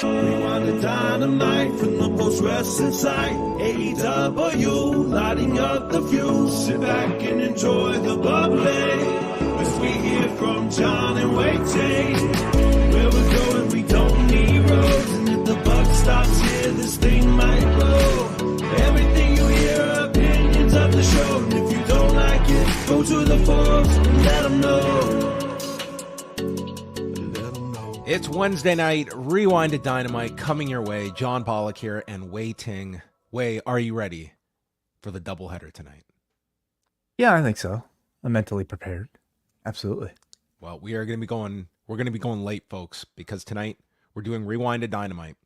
Rewind-A-Dynamite from the POST Wrestling site. AEW, lighting up the fuse. Sit back and enjoy the bubbly as we hear from John and waiting. Where we're going, we don't need roads. And if the buck stops here, this thing might blow. Everything you hear are opinions of the show. And if you don't like it, go to the forums and let them know. It's Wednesday night, Rewind-A-Dynamite coming your way. John Pollock here and Ting. Wai, are you ready for the doubleheader tonight? Yeah, I think so. I'm mentally prepared. Absolutely. Well, we're going to be going late, folks, because tonight we're doing Rewind-A-Dynamite.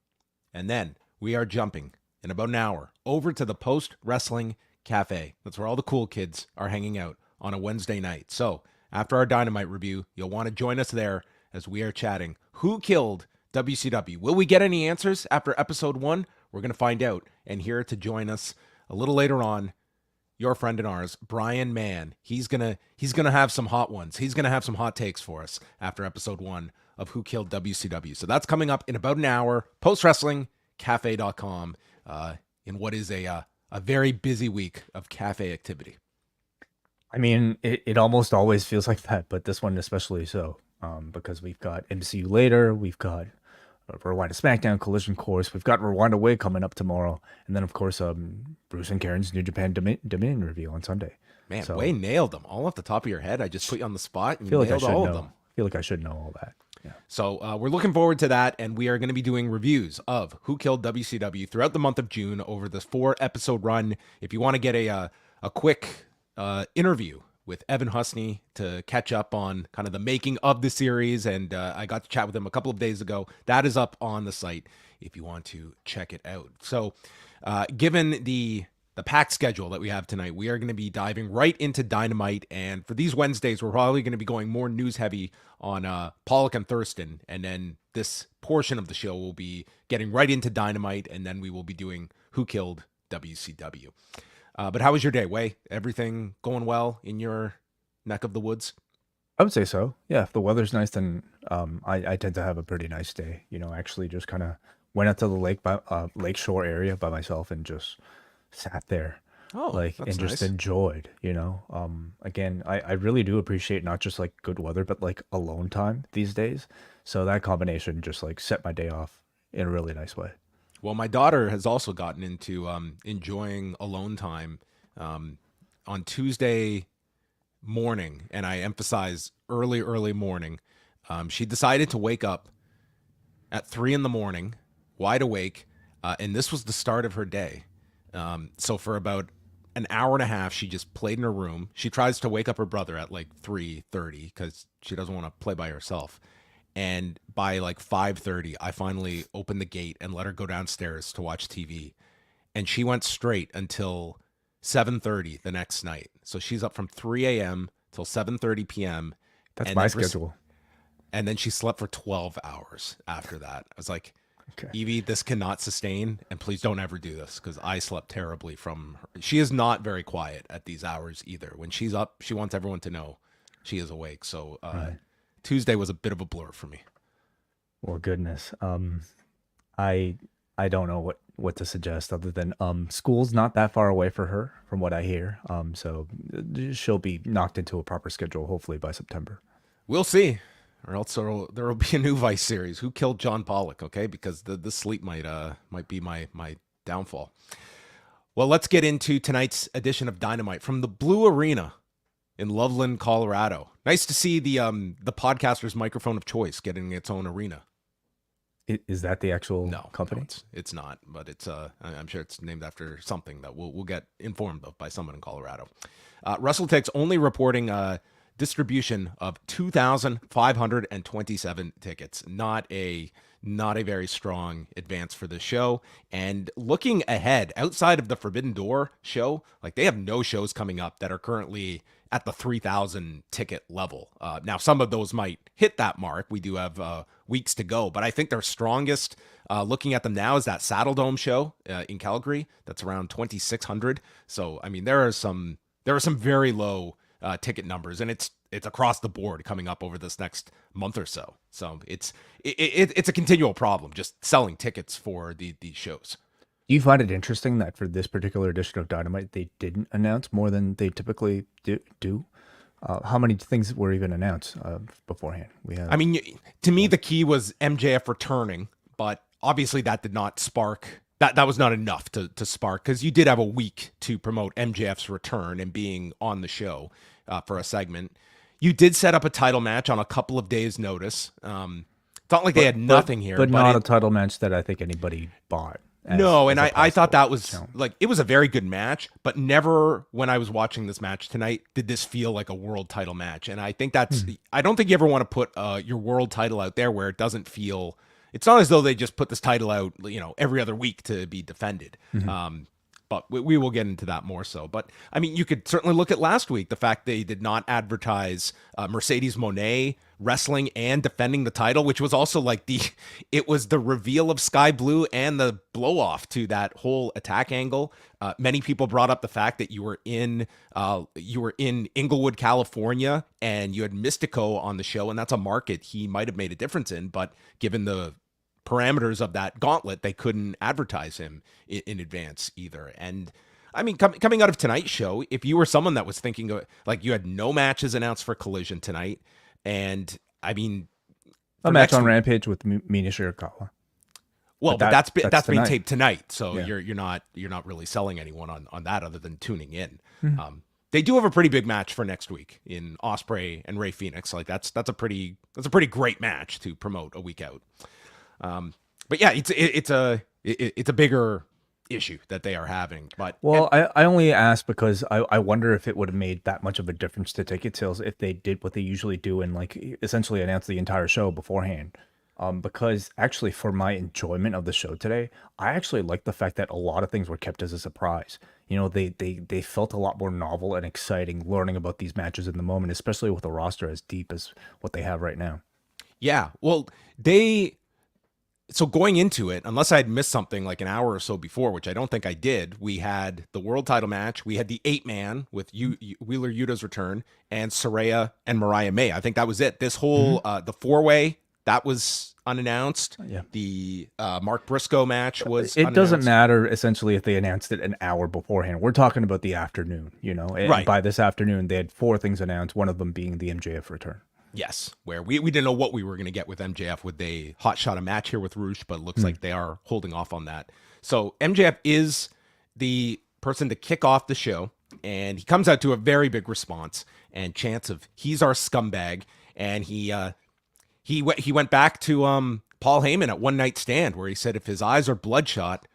And then we are jumping in about an hour over to the POST Wrestling Café. That's where all the cool kids are hanging out on a Wednesday night. So after our Dynamite review, you'll want to join us there as we are chatting. Who killed WCW? Will we get any answers after episode 1? We're going to find out. And here to join us a little later on, your friend and ours, Brian Mann. He's gonna have some hot ones. He's gonna have some hot takes for us after episode 1 of Who Killed WCW. So that's coming up in about an hour. PostWrestlingCafe.com in what is a very busy week of cafe activity. I mean, it almost always feels like that, but this one especially so. Because we've got MCU later, we've got Rewind to SmackDown, Collision Course, we've got Rewind-A-Wai coming up tomorrow, and then of course Bruce and Karen's New Japan Dominion review on Sunday. Man, so, Wai nailed them all off the top of your head. I just put you on the spot and feel nailed like all of them. I feel like I should know all that. Yeah. So we're looking forward to that, and we are going to be doing reviews of Who Killed WCW throughout the month of June over this 4-episode run. If you want to get a quick interview with Evan Husney to catch up on kind of the making of the series, and I got to chat with him a couple of days ago. That is up on the site if you want to check it out. So given the packed schedule that we have tonight, we are going to be diving right into Dynamite, and for these Wednesdays, we're probably going to be going more news-heavy on Pollock and Thurston, and then this portion of the show will be getting right into Dynamite, and then we will be doing Who Killed WCW. But how was your day, Wai? Everything going well in your neck of the woods? I would say so. Yeah, if the weather's nice, then I tend to have a pretty nice day. You know, actually just kind of went out to the lakeshore area by myself and just sat there. Oh, and just enjoyed, you know. Again, I really do appreciate not just like good weather, but like alone time these days. So that combination just like set my day off in a really nice way. Well, my daughter has also gotten into enjoying alone time on Tuesday morning, and I emphasize early morning. She decided to wake up at 3 a.m, wide awake, and this was the start of her day. So for about an hour and a half, she just played in her room. She tries to wake up her brother at like 3:30 because she doesn't want to play by herself. And by like 5:30, I finally opened the gate and let her go downstairs to watch TV. And she went straight until 7:30 the next night. So she's up from 3 a.m. till 7:30 p.m. That's my schedule. And then she slept for 12 hours after that. I was like, okay, Evie, this cannot sustain. And please don't ever do this because I slept terribly from her. She is not very quiet at these hours either. When she's up, she wants everyone to know she is awake. So, right. Tuesday was a bit of a blur for me. Well, goodness. I don't know what to suggest other than school's not that far away for her from what I hear. So she'll be knocked into a proper schedule hopefully by September. We'll see. Or else there will be a new Vice series. Who killed John Pollock? Okay, because the sleep might be my downfall. Well, let's get into tonight's edition of Dynamite from the Blue Arena in Loveland, Colorado. Nice to see the podcaster's microphone of choice getting its own arena. Is that the actual company? No, it's not, but it's I'm sure it's named after something that we'll get informed of by someone in Colorado. WrestleTech's only reporting distribution of 2,527 tickets. Not a very strong advance for the show. And looking ahead, outside of the Forbidden Door show, like they have no shows coming up that are currently at the 3,000 ticket level. Now, some of those might hit that mark. We do have weeks to go, but I think their strongest, looking at them now, is that Saddle Dome show in Calgary. That's around 2,600. So, I mean, there are some very low ticket numbers, and it's it's across the board coming up over this next month or so. So it's a continual problem just selling tickets for these shows. Do you find it interesting that for this particular edition of Dynamite, they didn't announce more than they typically do? How many things were even announced beforehand? I mean, to me, the key was MJF returning, but obviously that did not spark. That was not enough to spark, because you did have a week to promote MJF's return and being on the show for a segment. You did set up a title match on a couple of days' notice. It's not like they had nothing here. But not a title match that I think anybody bought. No, and I thought that was like, it was a very good match, but never when I was watching this match tonight did this feel like a world title match. And I think that's, I don't think you ever want to put your world title out there where it doesn't feel, it's not as though they just put this title out, every other week to be defended. But we will get into that more so. But I mean, you could certainly look at last week, the fact they did not advertise Mercedes Moné wrestling and defending the title, which was also like it was the reveal of Sky Blue and the blow off to that whole attack angle. Many people brought up the fact that you were in Inglewood, California, and you had Mystico on the show, and that's a market he might have made a difference in, but given the parameters of that gauntlet, they couldn't advertise him in advance either. And I mean, coming out of tonight's show, if you were someone that was thinking of, like, you had no matches announced for Collision tonight, and I mean, a match on Rampage with Mina Shirakawa. Well, but that's being taped tonight, so yeah. you're not really selling anyone on that other than tuning in. They do have a pretty big match for next week in Ospreay and Rey Fenix. Like that's a pretty great match to promote a week out. But yeah, it's a bigger issue that they are having. But I only asked because I wonder if it would have made that much of a difference to ticket sales if they did what they usually do and like essentially announce the entire show beforehand. Because actually, for my enjoyment of the show today, I actually like the fact that a lot of things were kept as a surprise. They felt a lot more novel and exciting learning about these matches in the moment, especially with a roster as deep as what they have right now. Yeah, well, so going into it, unless I had missed something like an hour or so before, which I don't think I did, we had the world title match. We had the 8-man with Wheeler Yuta's return and Saraya and Mariah May. I think that was it. This whole, the 4-way, that was unannounced. Yeah. The Mark Briscoe match was unannounced. Doesn't matter, essentially, if they announced it an hour beforehand. We're talking about the afternoon, And right. By this afternoon, they had 4 things announced, one of them being the MJF return. Yes, where we didn't know what we were going to get with MJF. Would they hotshot a match here with Rush? But it looks like they are holding off on that. So MJF is the person to kick off the show, and he comes out to a very big response and chants of "He's our scumbag," and he went back to Paul Heyman at One Night Stand, where he said if his eyes are bloodshot,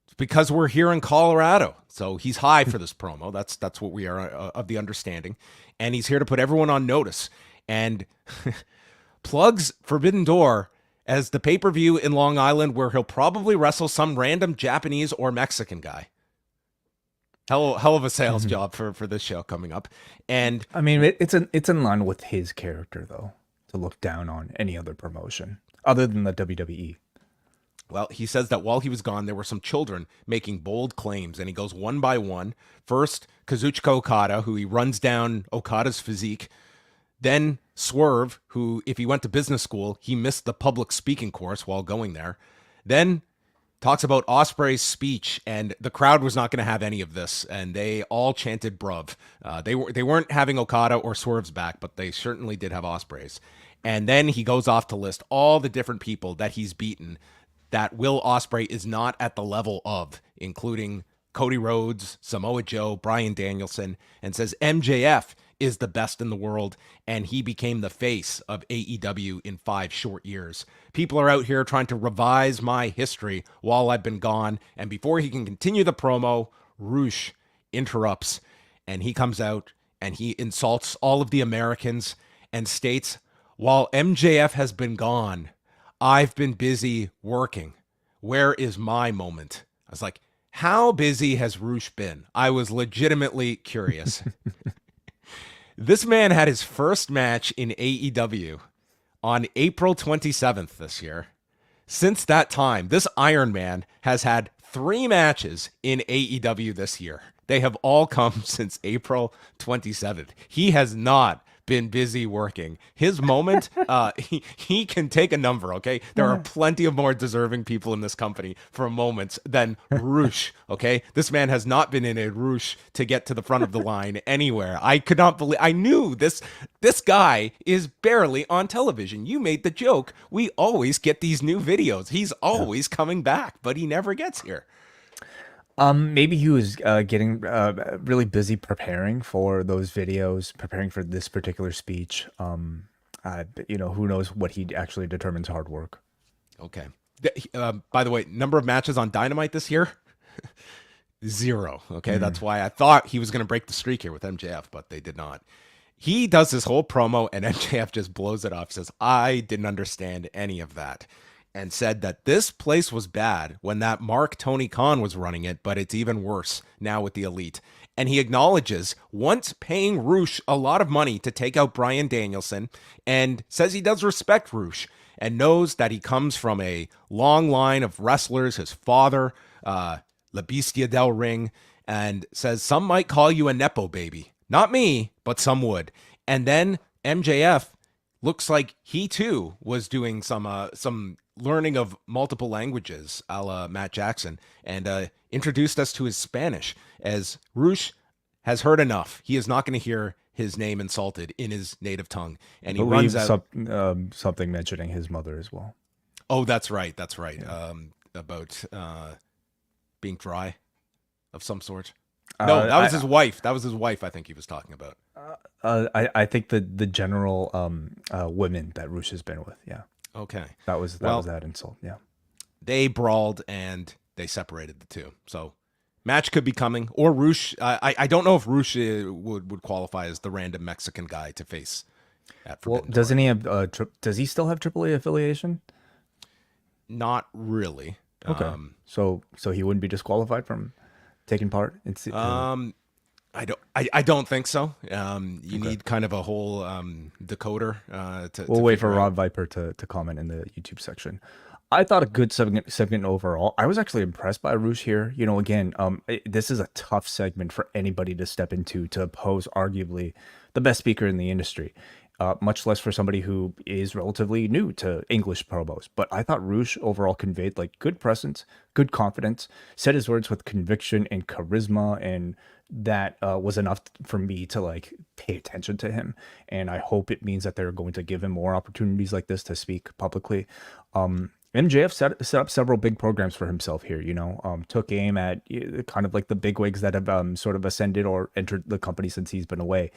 it's because we're here in Colorado. So he's high for this promo. That's what we are of the understanding, and he's here to put everyone on notice. And plugs Forbidden Door as the pay-per-view in Long Island where he'll probably wrestle some random Japanese or Mexican guy. Hell of a sales job for this show coming up. And I mean, it's in line with his character, though, to look down on any other promotion other than the WWE. Well, he says that while he was gone, there were some children making bold claims, and he goes one by one. First, Kazuchika Okada, who he runs down Okada's physique. Then Swerve, who, if he went to business school, he missed the public speaking course while going there. Then talks about Ospreay's speech, and the crowd was not going to have any of this, and they all chanted bruv. They weren't having Okada or Swerve's back, but they certainly did have Ospreay's. And then he goes off to list all the different people that he's beaten that Will Ospreay is not at the level of, including Cody Rhodes, Samoa Joe, Bryan Danielson, and says MJF is the best in the world, and he became the face of AEW in 5 short years. People are out here trying to revise my history while I've been gone, and before he can continue the promo, Rush interrupts, and he comes out, and he insults all of the Americans, and states, while MJF has been gone, I've been busy working. Where is my moment? I was like, how busy has Rush been? I was legitimately curious. This man had his first match in AEW on April 27th this year. Since that time, this Iron Man has had 3 matches in AEW this year. They have all come since April 27th. He has not been busy working. His moment, he can take a number, okay? There are plenty of more deserving people in this company for moments than Rush, okay? This man has not been in a Rush to get to the front of the line anywhere. I could not believe, I knew this guy is barely on television. You made the joke. We always get these new videos. He's always coming back, but he never gets here. Maybe he was getting really busy preparing for those videos, preparing for this particular speech. Who knows what he actually determines hard work. Okay. By the way, number of matches on Dynamite this year? 0. Okay, that's why I thought he was going to break the streak here with MJF, but they did not. He does this whole promo, and MJF just blows it off, says, I didn't understand any of that. And said that this place was bad when that Mark Tony Khan was running it, but it's even worse now with the Elite. And he acknowledges once paying Rush a lot of money to take out Bryan Danielson, and says he does respect Rush and knows that he comes from a long line of wrestlers, his father, La Bestia del Ring, and says some might call you a Nepo baby. Not me, but some would. And then MJF looks like he too was doing some learning of multiple languages, a la Matt Jackson, and introduced us to his Spanish, as Rush has heard enough. He is not going to hear his name insulted in his native tongue, and he runs out. Something mentioning his mother as well. Oh, that's right. Yeah. About being dry of some sort. No, that was his wife. That was his wife, I think he was talking about. I think the general women that Rush has been with, yeah. Okay. That was that insult, yeah. They brawled and they separated the two. So match could be coming. Or Rush, I don't know if Rush would qualify as the random Mexican guy to face at Forbidden Door. Doesn't he have, does he still have AAA affiliation? Not really. Okay. So he wouldn't be disqualified from taking part in I don't think so. You need kind of a whole decoder. We'll wait for Rob Viper to comment in the YouTube section. I thought a good segment overall. I was actually impressed by Rush here. Again, this is a tough segment for anybody to step into to oppose arguably the best speaker in the industry. Much less for somebody who is relatively new to English promos. But I thought Rush overall conveyed good presence, good confidence, said his words with conviction and charisma, and that was enough for me to pay attention to him. And I hope it means that they're going to give him more opportunities like this to speak publicly. MJF set up several big programs for himself here, took aim at kind of the bigwigs that have sort of ascended or entered the company since he's been away.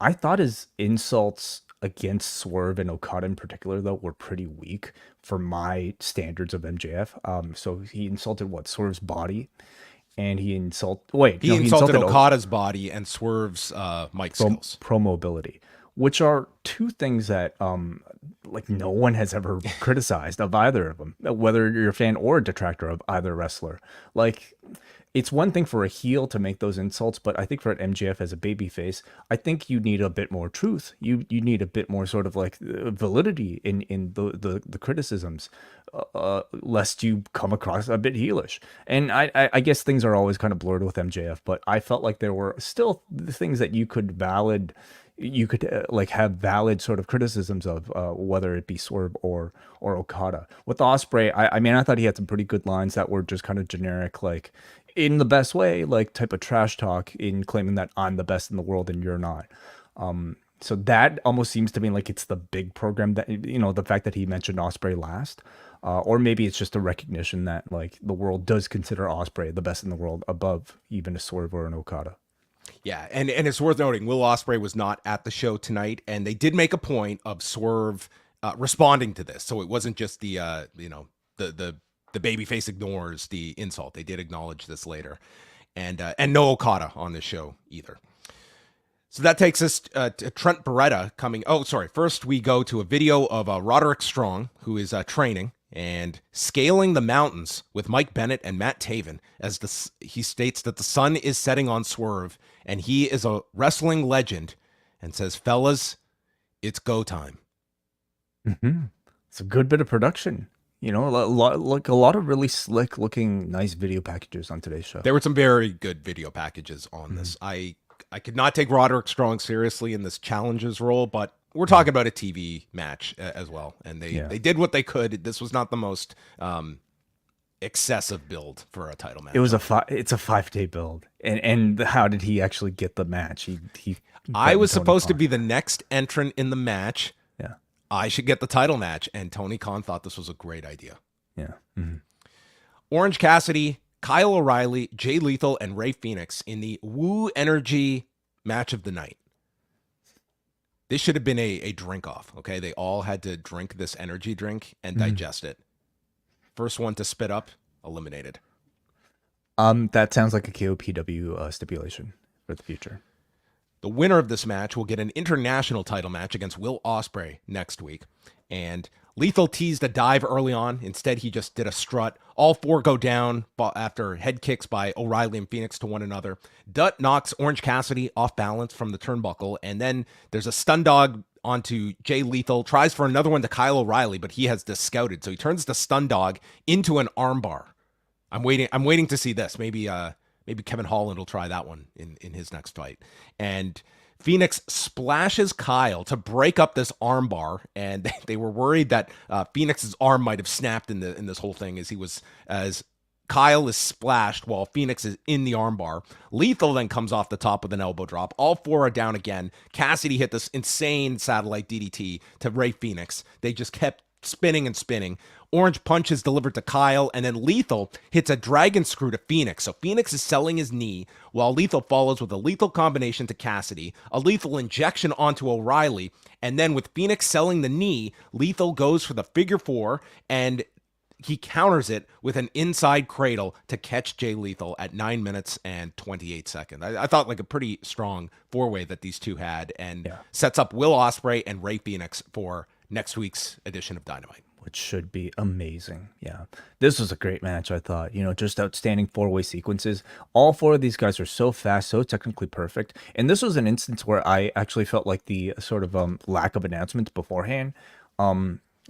I thought his insults against Swerve and Okada in particular, though, were pretty weak for my standards of MJF. So he insulted Swerve's body, and he insulted Okada's body and Swerve's mic skills, pro mobility, which are two things that no one has ever criticized of either of them, whether you're a fan or a detractor of either wrestler. It's one thing for a heel to make those insults, but I think for an MJF as a babyface, I think you need a bit more truth. You need a bit more sort of validity in the criticisms, lest you come across a bit heelish. And I guess things are always kind of blurred with MJF, but I felt like there were still things that you could have valid sort of criticisms of, whether it be Swerve or Okada. With Ospreay, I thought he had some pretty good lines that were just kind of generic, in the best way, type of trash talk in claiming that I'm the best in the world and you're not. So that almost seems to me like it's the big program that, the fact that he mentioned Ospreay last, or maybe it's just a recognition that the world does consider Ospreay the best in the world above even a Swerve or an Okada. Yeah, and it's worth noting, Will Ospreay was not at the show tonight, and they did make a point of Swerve responding to this. So it wasn't just the babyface ignores the insult. They did acknowledge this later. And no Okada on this show either. So that takes us to Trent Beretta coming. Oh, sorry. First, we go to a video of Roderick Strong, who is training and scaling the mountains with Mike Bennett and Matt Taven, as he states that the sun is setting on Swerve, and he is a wrestling legend, and says, fellas, it's go time. Mm-hmm. It's a good bit of production. A lot of really slick looking, nice video packages on today's show. There were some very good video packages on this. I I could not take Roderick Strong seriously in this challenges role, but we're talking about a TV match as well, and they did what they could. This was not the most excessive build for a title match. It was it's a 5-day build, and how did he actually get the match? He I was supposed to be the next entrant in the match. Yeah, I should get the title match, and Tony Khan thought this was a great idea. Yeah. Mm-hmm. Orange Cassidy, Kyle O'Reilly, Jay Lethal, and Ray Fenix in the Woo Energy match of the night. This should have been a drink off, okay? They all had to drink this energy drink and digest it. First one to spit up, eliminated. That sounds like a KOPW stipulation for the future. The winner of this match will get an international title match against Will Ospreay next week. And Lethal teased a dive early on. Instead, he just did a strut. All four go down after head kicks by O'Reilly and Fenix to one another. Dutt knocks Orange Cassidy off balance from the turnbuckle. And then there's a stun dog onto Jay Lethal. Tries for another one to Kyle O'Reilly, but he has this scouted. So he turns the stun dog into an armbar. I'm waiting to see this. Maybe Kevin Holland will try that one in his next fight. And Fenix splashes Kyle to break up this armbar, and they were worried that Fenix's arm might have snapped in this whole thing as Kyle is splashed while Fenix is in the armbar. Lethal then comes off the top with an elbow drop. All four are down again. Cassidy hit this insane satellite DDT to Ray Fenix. They just kept spinning and spinning. Orange punch is delivered to Kyle, and then Lethal hits a dragon screw to Fenix. So Fenix is selling his knee, while Lethal follows with a lethal combination to Cassidy, a lethal injection onto O'Reilly, and then with Fenix selling the knee, Lethal goes for the figure four, and he counters it with an inside cradle to catch Jay Lethal at 9 minutes and 28 seconds. I thought like a pretty strong four-way that these two had, and sets up Will Ospreay and Ray Fenix for next week's edition of Dynamite. Which should be amazing. Yeah. This was a great match, I thought. Just outstanding four-way sequences. All four of these guys are so fast, so technically perfect. And this was an instance where I actually felt like the sort of lack of announcements beforehand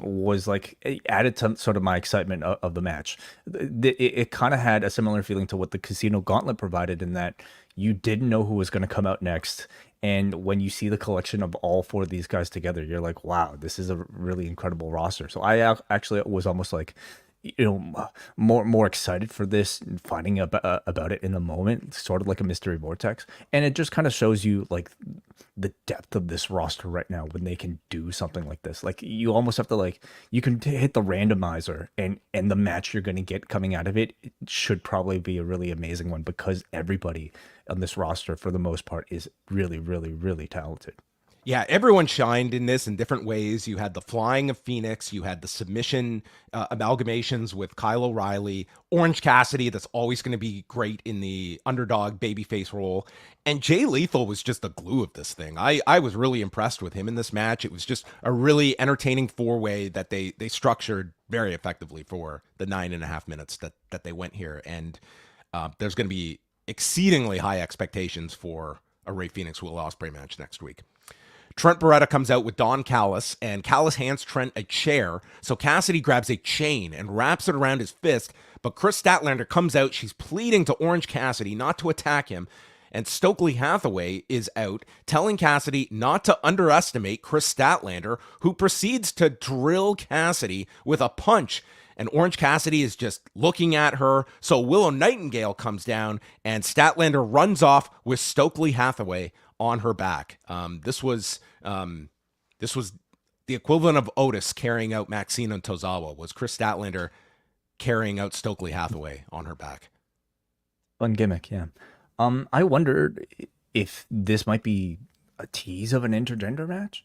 was like added to sort of my excitement of the match. It kind of had a similar feeling to what the Casino Gauntlet provided, in that you didn't know who was going to come out next. And when you see the collection of all four of these guys together, you're like, wow, this is a really incredible roster. So I actually was almost like, more excited for this and finding about it in the moment, sort of like a mystery vortex. And it just kind of shows you like the depth of this roster right now when they can do something like this. Like you almost have to you can hit the randomizer and the match you're going to get coming out of it should probably be a really amazing one, because everybody on this roster for the most part is really, really, really talented. Yeah, everyone shined in this in different ways. You had the flying of Fenix. You had the submission amalgamations with Kyle O'Reilly. Orange Cassidy, that's always going to be great in the underdog babyface role. And Jay Lethal was just the glue of this thing. I was really impressed with him in this match. It was just a really entertaining four-way that they structured very effectively for the 9.5 minutes that they went here. And there's going to be exceedingly high expectations for a Ray Fenix Will Ospreay match next week. Trent Beretta comes out with Don Callis, and Callis hands Trent a chair, so Cassidy grabs a chain and wraps it around his fist, but Chris Statlander comes out. She's pleading to Orange Cassidy not to attack him, and Stokely Hathaway is out, telling Cassidy not to underestimate Chris Statlander, who proceeds to drill Cassidy with a punch, and Orange Cassidy is just looking at her, so Willow Nightingale comes down, and Statlander runs off with Stokely Hathaway on her back. This was the equivalent of Otis carrying out Maxine and Tozawa. Was Chris Statlander carrying out Stokely Hathaway on her back? Fun gimmick, yeah. I wondered if this might be a tease of an intergender match.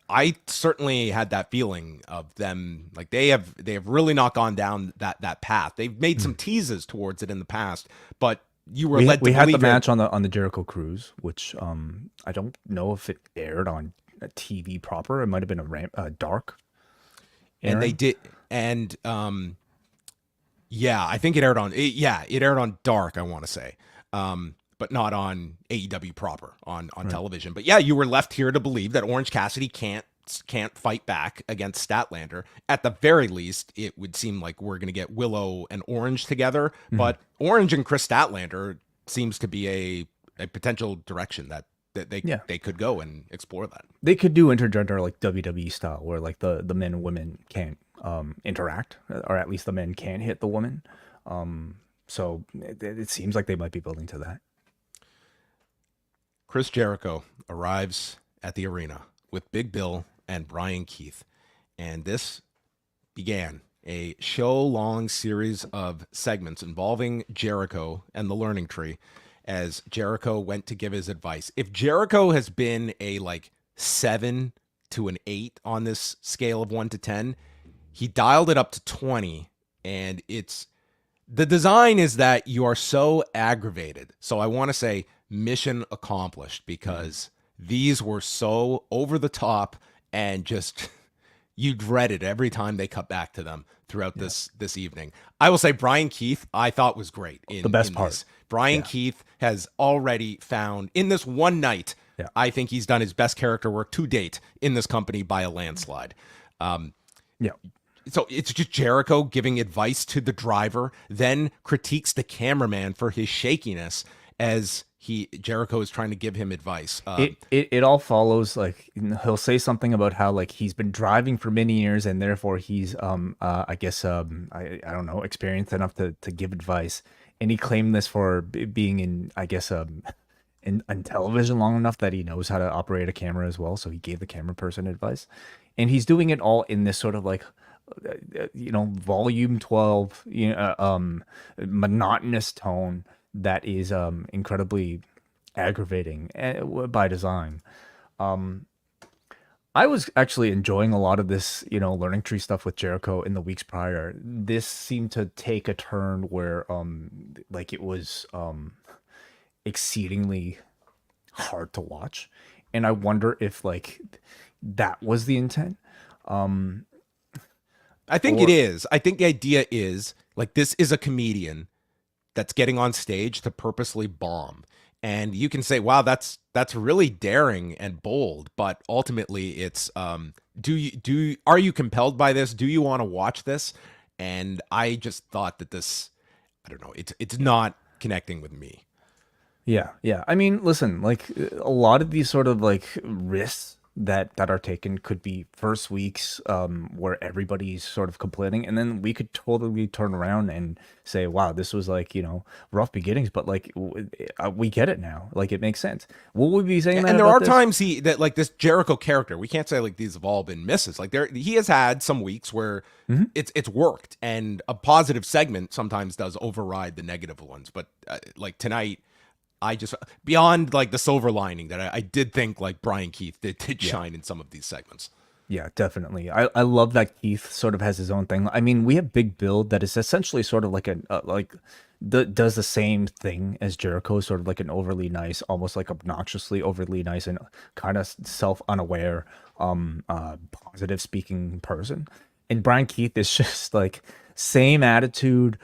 I certainly had that feeling of them. Like they have really not gone down that path. They've made some teases towards it in the past, but you were led to believe. We had the match on the Jericho Cruise, which I don't know if it aired on a TV proper. It might have been a dark. And they did, and yeah, I think it aired on. It aired on dark, I want to say, but not on AEW proper on television. But yeah, you were left here to believe that Orange Cassidy can't fight back against Statlander. At the very least, it would seem like we're going to get Willow and Orange together, but Orange and Chris Statlander seems to be a potential direction that they could go and explore that. They could do intergender like WWE style, where like the men and women can't interact, or at least the men can't hit the woman. So it seems like they might be building to that. Chris Jericho arrives at the arena with Big Bill and Brian Keith, and this began a show-long series of segments involving Jericho and the Learning Tree as Jericho went to give his advice. If Jericho has been a like 7 to an 8 on this scale of 1 to 10, he dialed it up to 20, and the design is that you are so aggravated. So I want to say mission accomplished, because these were so over the top and just you dreaded every time they cut back to them throughout this evening. I will say Brian Keith, I thought was great. The best part. This. Brian Keith has already found in this one night, I think he's done his best character work to date in this company by a landslide. So it's just Jericho giving advice to the driver, then critiques the cameraman for his shakiness as Jericho is trying to give him advice. It all follows, like he'll say something about how like he's been driving for many years and therefore he's I don't know, experienced enough to give advice, and he claimed this for being in in television long enough that he knows how to operate a camera as well, so he gave the camera person advice, and he's doing it all in this sort of like volume 12 monotonous tone that is incredibly aggravating by design. I was actually enjoying a lot of this, Learning Tree stuff with Jericho in the weeks prior. This seemed to take a turn where like it was exceedingly hard to watch, and I wonder if like that was the intent. I think it is. I think the idea is like this is a comedian that's getting on stage to purposely bomb. And you can say, wow, that's really daring and bold, but ultimately it's are you compelled by this? Do you want to watch this? And I just thought that this, I don't know, it's not connecting with me. Yeah. I mean, listen, like a lot of these sort of like risks that are taken could be first weeks where everybody's sort of complaining, and then we could totally turn around and say, wow, this was like rough beginnings, but like we get it now, like it makes sense. Will we be saying that? And there are times that like this Jericho character, we can't say like these have all been misses. Like he has had some weeks where it's worked, and a positive segment sometimes does override the negative ones, but like tonight, I just, beyond like the silver lining, that I did think like Brian Keith did shine in some of these segments. Yeah, definitely. I love that Keith sort of has his own thing. I mean, we have Big Bill that is essentially sort of like does the same thing as Jericho, sort of like an overly nice, almost like obnoxiously overly nice and kind of self-unaware, positive speaking person. And Brian Keith is just like same attitude,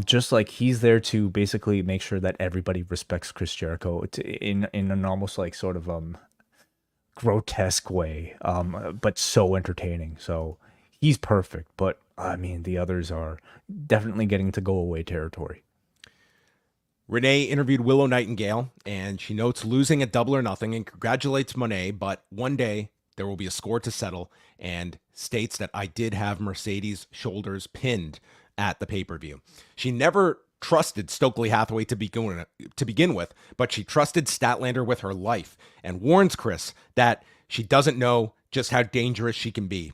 just like he's there to basically make sure that everybody respects Chris Jericho in an almost like sort of grotesque way, but so entertaining. So he's perfect, but I mean the others are definitely getting to go away territory. Renee interviewed Willow Nightingale, and she notes losing at Double or Nothing and congratulates Mone, but one day there will be a score to settle, and states that I did have Mercedes' shoulders pinned at the pay-per-view. She never trusted Stokely Hathaway to begin with, but she trusted Statlander with her life and warns Chris that she doesn't know just how dangerous she can be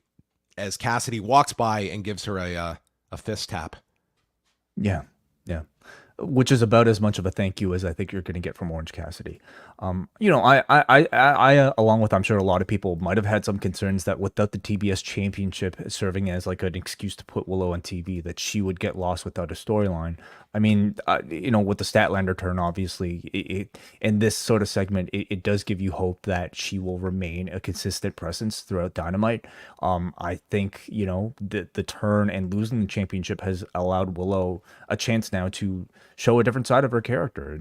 as Cassidy walks by and gives her a fist tap. Yeah. Which is about as much of a thank you as I think you're going to get from Orange Cassidy. I along with I'm sure a lot of people might have had some concerns that without the TBS championship serving as like an excuse to put Willow on TV, that she would get lost without a storyline. I mean, with the Statlander turn, obviously, in this sort of segment, it does give you hope that she will remain a consistent presence throughout Dynamite. I think, the turn and losing the championship has allowed Willow a chance now to show a different side of her character.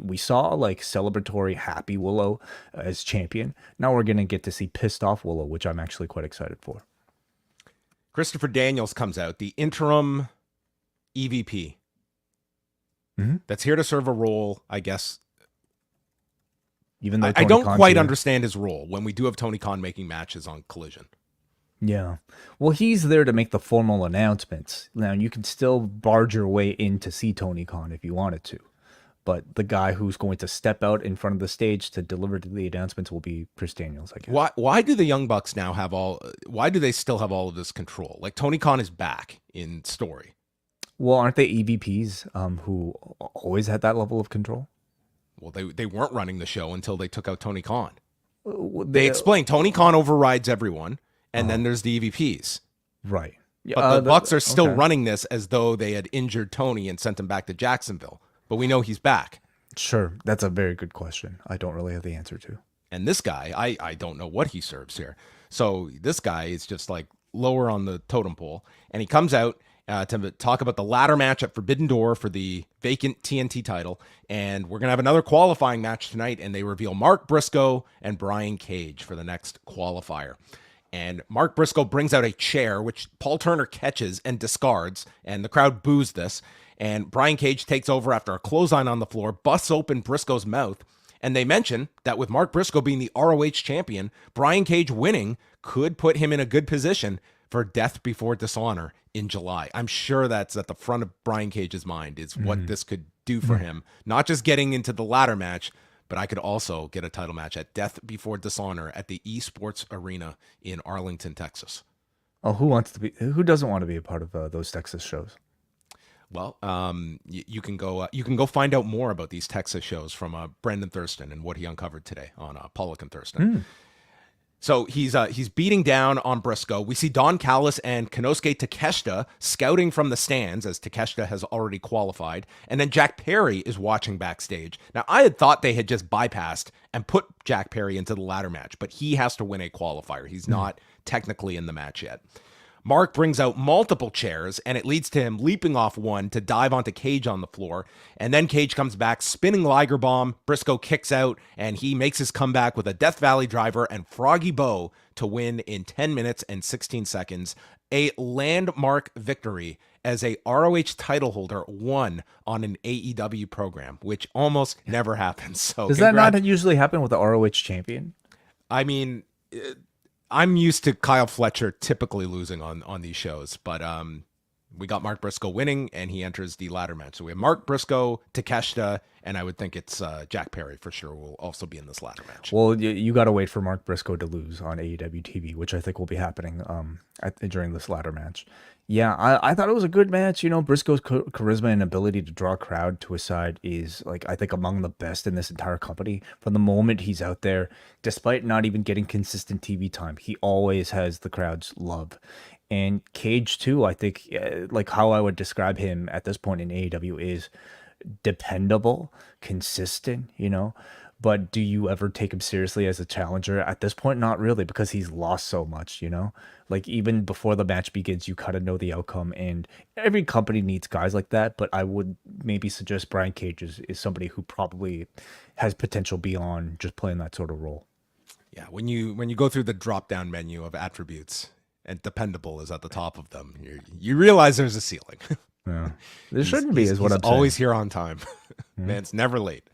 We saw like celebratory, happy Willow as champion. Now we're going to get to see pissed off Willow, which I'm actually quite excited for. Christopher Daniels comes out, the interim EVP. That's here to serve a role, I guess, Even though I don't Khan's quite here. understand his role when we do have Tony Khan making matches on Collision. Yeah. Well, he's there to make the formal announcements. Now, you can still barge your way in to see Tony Khan if you wanted to. But the guy who's going to step out in front of the stage to deliver the announcements will be Chris Daniels, I guess. Why do the Young Bucks now have why do they still have all of this control? Like, Tony Khan is back in story. Well, aren't they EVPs who always had that level of control? Well, they weren't running the show until they took out Tony Khan. They explained Tony Khan overrides everyone, and then there's the EVPs. Right. But the Bucks are still running this as though they had injured Tony and sent him back to Jacksonville. But we know he's back. Sure. That's a very good question. I don't really have the answer to. And this guy, I don't know what he serves here. So this guy is just like lower on the totem pole. And he comes out to talk about the ladder match at Forbidden Door for the vacant TNT title. And we're going to have another qualifying match tonight. And they reveal Mark Briscoe and Brian Cage for the next qualifier. And Mark Briscoe brings out a chair, which Paul Turner catches and discards. And the crowd boos this. And Brian Cage takes over after a clothesline on the floor, busts open Briscoe's mouth. And they mention that with Mark Briscoe being the ROH champion, Brian Cage winning could put him in a good position for Death Before Dishonor in July. I'm sure that's at the front of Brian Cage's mind is what this could do for him. Not just getting into the ladder match, but I could also get a title match at Death Before Dishonor at the Esports Arena in Arlington, Texas. Oh, who doesn't want to be a part of those Texas shows? Well, you can go find out more about these Texas shows from Brendan Thurston and what he uncovered today on Pollock and Thurston. So he's beating down on Briscoe. We see Don Callis and Konosuke Takeshita scouting from the stands as Takeshita has already qualified. And then Jack Perry is watching backstage. Now, I had thought they had just bypassed and put Jack Perry into the ladder match, but he has to win a qualifier. He's not technically in the match yet. Mark brings out multiple chairs, and it leads to him leaping off one to dive onto Cage on the floor. And then Cage comes back, spinning Liger Bomb. Briscoe kicks out, and he makes his comeback with a Death Valley driver and Froggy Bow to win in 10 minutes and 16 seconds. A landmark victory as a ROH title holder won on an AEW program, which almost never happens. So does that not usually happen with the ROH champion? I mean... I'm used to Kyle Fletcher typically losing on these shows, but we got Mark Briscoe winning, and he enters the ladder match. So we have Mark Briscoe, Takeshita, and I would think it's Jack Perry for sure will also be in this ladder match. Well, you got to wait for Mark Briscoe to lose on AEW TV, which I think will be happening during this ladder match. Yeah, I thought it was a good match. You know, Briscoe's charisma and ability to draw a crowd to his side is, like, I think among the best in this entire company. From the moment he's out there, despite not even getting consistent TV time, he always has the crowd's love. And Cage, too, I think, like how I would describe him at this point in AEW is dependable, consistent, you know. But do you ever take him seriously as a challenger? At this point, not really, because he's lost so much, you know? Like, even before the match begins, you kind of know the outcome, and every company needs guys like that, but I would maybe suggest Brian Cage is somebody who probably has potential beyond just playing that sort of role. Yeah, when you go through the drop-down menu of attributes, and dependable is at the top of them, you realize there's a ceiling. Yeah. There shouldn't be, is what I'm saying. He's always here on time. Man's never late.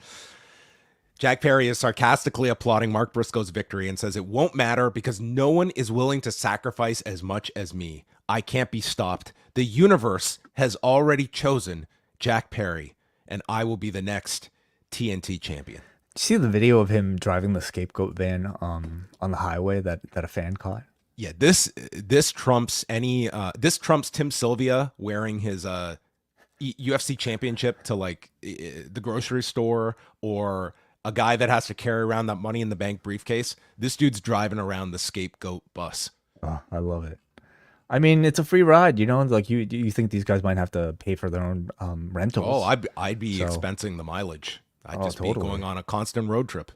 Jack Perry is sarcastically applauding Mark Briscoe's victory and says it won't matter because no one is willing to sacrifice as much as me. I can't be stopped. The universe has already chosen Jack Perry, and I will be the next TNT champion. See the video of him driving the scapegoat van on the highway that a fan caught? Yeah, this trumps Tim Sylvia wearing his UFC championship to like the grocery store, or a guy that has to carry around that Money in the Bank briefcase. This dude's driving around the scapegoat bus. Oh, I love it. I mean, it's a free ride, you know. Like you think these guys might have to pay for their own rentals? Oh, I'd be expensing the mileage. I'd just be going on a constant road trip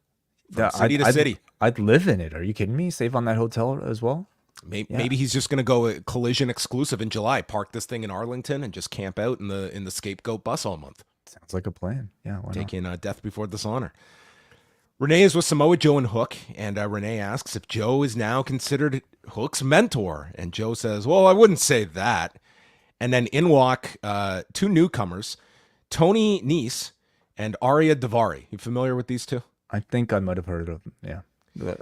from city to city. I'd live in it. Are you kidding me? Save on that hotel as well. Maybe he's just going to go Collision exclusive in July. Park this thing in Arlington and just camp out in the scapegoat bus all month. Sounds like a plan. Yeah, why take in Death Before Dishonor. Renee is with Samoa Joe and Hook, and Renee asks if Joe is now considered Hook's mentor, and Joe says, "Well, I wouldn't say that." And then in walk two newcomers, Tony Nese and Arya Davari. You familiar with these two? I think I might have heard of them. Yeah.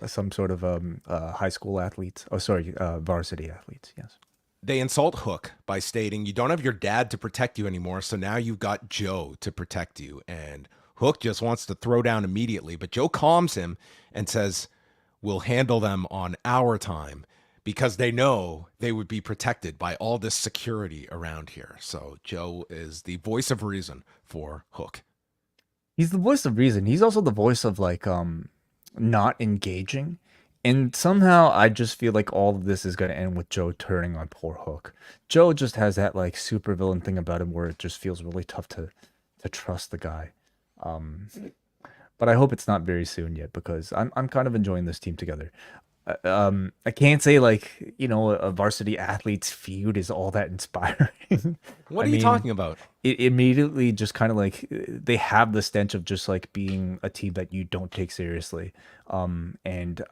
Some sort of high school athletes. Oh, sorry, varsity athletes. Yes. They insult Hook by stating, "You don't have your dad to protect you anymore, so now you've got Joe to protect you." And Hook just wants to throw down immediately, but Joe calms him and says, "We'll handle them on our time," because they know they would be protected by all this security around here. So Joe is the voice of reason for Hook. He's the voice of reason. He's also the voice of like not engaging. And somehow I just feel like all of this is going to end with Joe turning on poor Hook. Joe just has that like super villain thing about him where it just feels really tough to trust the guy. But I hope it's not very soon yet, because I'm kind of enjoying this team together. I can't say like, a varsity athlete's feud is all that inspiring. What are you talking about? It immediately just kind of like they have the stench of just like being a team that you don't take seriously. It's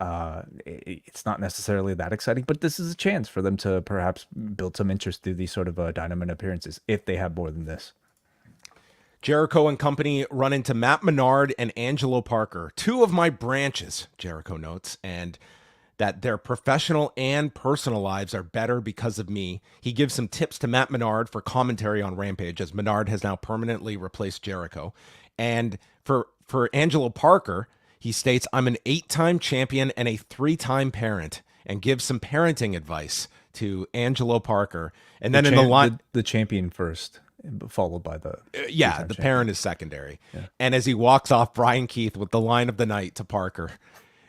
not necessarily that exciting, but this is a chance for them to perhaps build some interest through these sort of Dynamite appearances if they have more than this. Jericho and company run into Matt Menard and Angelo Parker, two of my branches, Jericho notes, and that their professional and personal lives are better because of me. He gives some tips to Matt Menard for commentary on Rampage, as Menard has now permanently replaced Jericho. And for Angelo Parker, he states, "I'm an 8-time champion and a 3-time parent," and gives some parenting advice to Angelo Parker. And then in the line, the champion first, followed by the the parent is secondary. Yeah. And as he walks off, Brian Keith with the line of the night to Parker,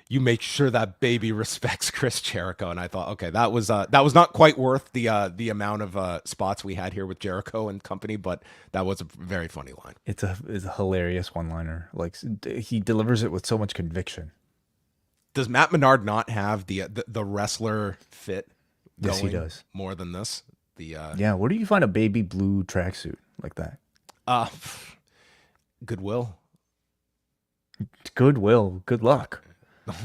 "You make sure that baby respects Chris Jericho." And I thought, okay, that was not quite worth the amount of spots we had here with Jericho and company, but that was a very funny line. It's a hilarious one-liner. Like, he delivers it with so much conviction. Does Matt Menard not have the wrestler fit? Yes, he does. More than this. Where do you find a baby blue tracksuit like that? Goodwill. Goodwill. Good luck.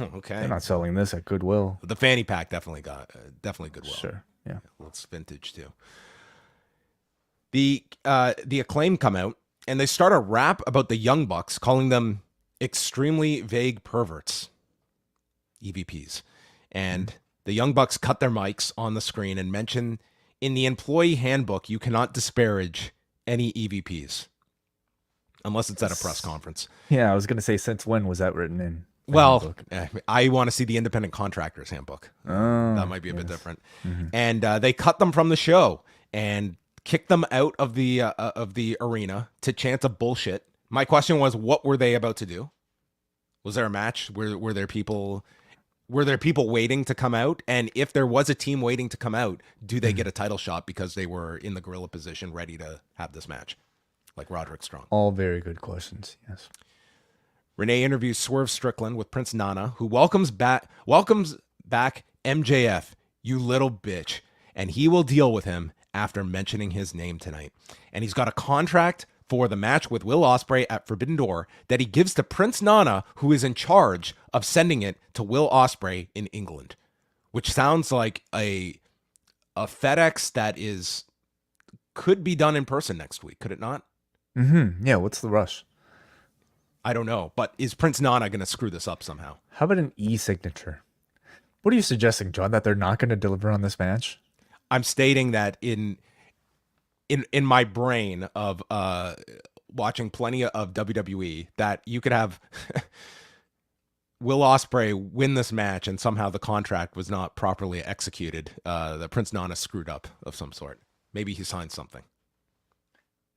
Okay. They're not selling this at Goodwill. The fanny pack definitely Goodwill. Sure. Yeah. It's vintage too. The Acclaim come out and they start a rap about the Young Bucks, calling them extremely vague perverts, EVPs. And the Young Bucks cut their mics on the screen and mention, "In the employee handbook, you cannot disparage any EVPs unless it's at a press conference." Yeah, I was going to say, since when was that written in? Well, I want to see the independent contractors handbook. That might be a bit different. Mm-hmm. And they cut them from the show and kicked them out of the arena to chant a bullshit. My question was, what were they about to do? Was there a match? Were there people waiting to come out? And if there was a team waiting to come out, do they get a title shot because they were in the gorilla position ready to have this match, like Roderick Strong? All very good questions. Yes. Renee interviews Swerve Strickland with Prince Nana, who welcomes back MJF, "You little bitch," and he will deal with him after mentioning his name tonight. And he's got a contract for the match with Will Ospreay at Forbidden Door that he gives to Prince Nana, who is in charge of sending it to Will Ospreay in England, which sounds like a FedEx that could be done in person next week, could it not? Mm-hmm. Yeah, what's the rush? I don't know, but is Prince Nana going to screw this up somehow? How about an e-signature? What are you suggesting, John, that they're not going to deliver on this match? I'm stating that in my brain of watching plenty of WWE, that you could have Will Ospreay win this match and somehow the contract was not properly executed. That Prince Nana screwed up of some sort. Maybe he signed something.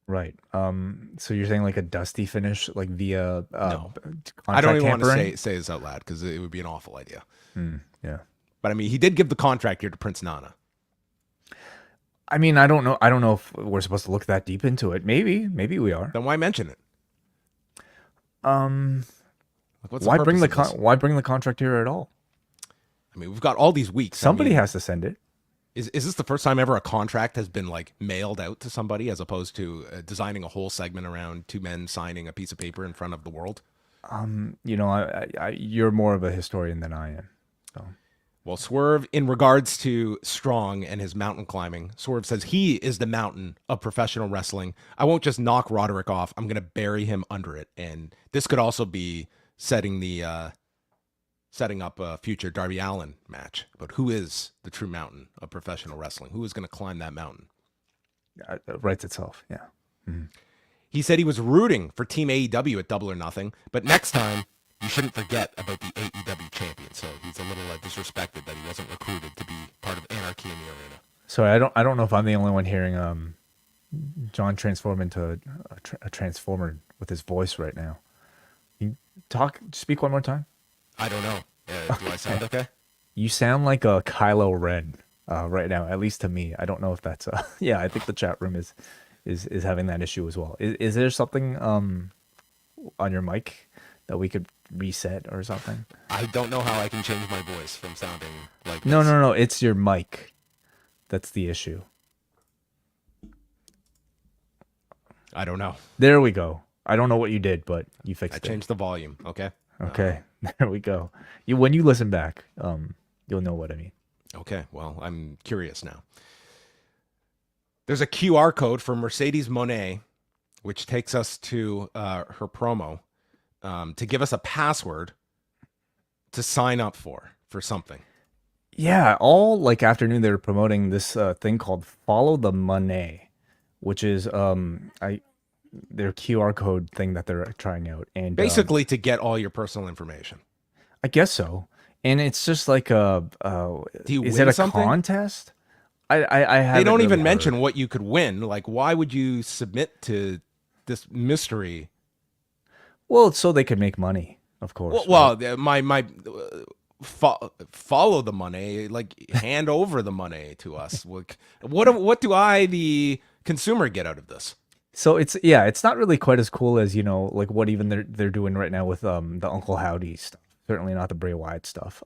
Right. So you're saying like a dusty finish, like via no. I don't even want to say this out loud because it would be an awful idea. Yeah. But I mean, he did give the contract here to Prince Nana. I mean, I don't know. I don't know if we're supposed to look that deep into it. Maybe we are. Then why mention it? Why bring the contract here at all? I mean, we've got all these weeks. Somebody has to send it. Is this the first time ever a contract has been like mailed out to somebody, as opposed to designing a whole segment around two men signing a piece of paper in front of the world? You're more of a historian than I am. So. Well, Swerve, in regards to Strong and his mountain climbing, Swerve says he is the mountain of professional wrestling. I won't just knock Roderick off. I'm going to bury him under it. And this could also be setting up a future Darby Allin match. But who is the true mountain of professional wrestling? Who is going to climb that mountain? It writes itself. Yeah. Mm-hmm. He said he was rooting for Team AEW at Double or Nothing, but next time you shouldn't forget about the AEW champion. So he's a little disrespected that he wasn't recruited to be part of Anarchy in the Arena. Sorry, I don't know if I'm the only one hearing John transform into a transformer with his voice right now. Can you speak one more time? I don't know. Do I sound okay? You sound like a Kylo Ren right now, at least to me. I don't know if that's yeah. I think the chat room is having that issue as well. Is there something on your mic that we could reset or something? I don't know how I can change my voice from sounding like this. No. It's your mic. That's the issue. I don't know. There we go. I don't know what you did, but you fixed it. I changed the volume. Okay. Okay. There we go. When you listen back, you'll know what I mean. Okay. Well, I'm curious now. There's a QR code for Mercedes Moné, which takes us to her promo to give us a password to sign up for something. Yeah, all like afternoon they were promoting this thing called Follow the Money, which is their QR code thing that they're trying out, and basically to get all your personal information. I guess so, and it's just like is it a something? contest? I they don't even mention what you could win. Like, why would you submit to this mystery? Well, it's so they could make money, of course. Well, my follow the money, like hand over the money to us. What do I, the consumer, get out of this? So it's not really quite as cool as, like what even they're doing right now with the Uncle Howdy stuff. Certainly not the Bray Wyatt stuff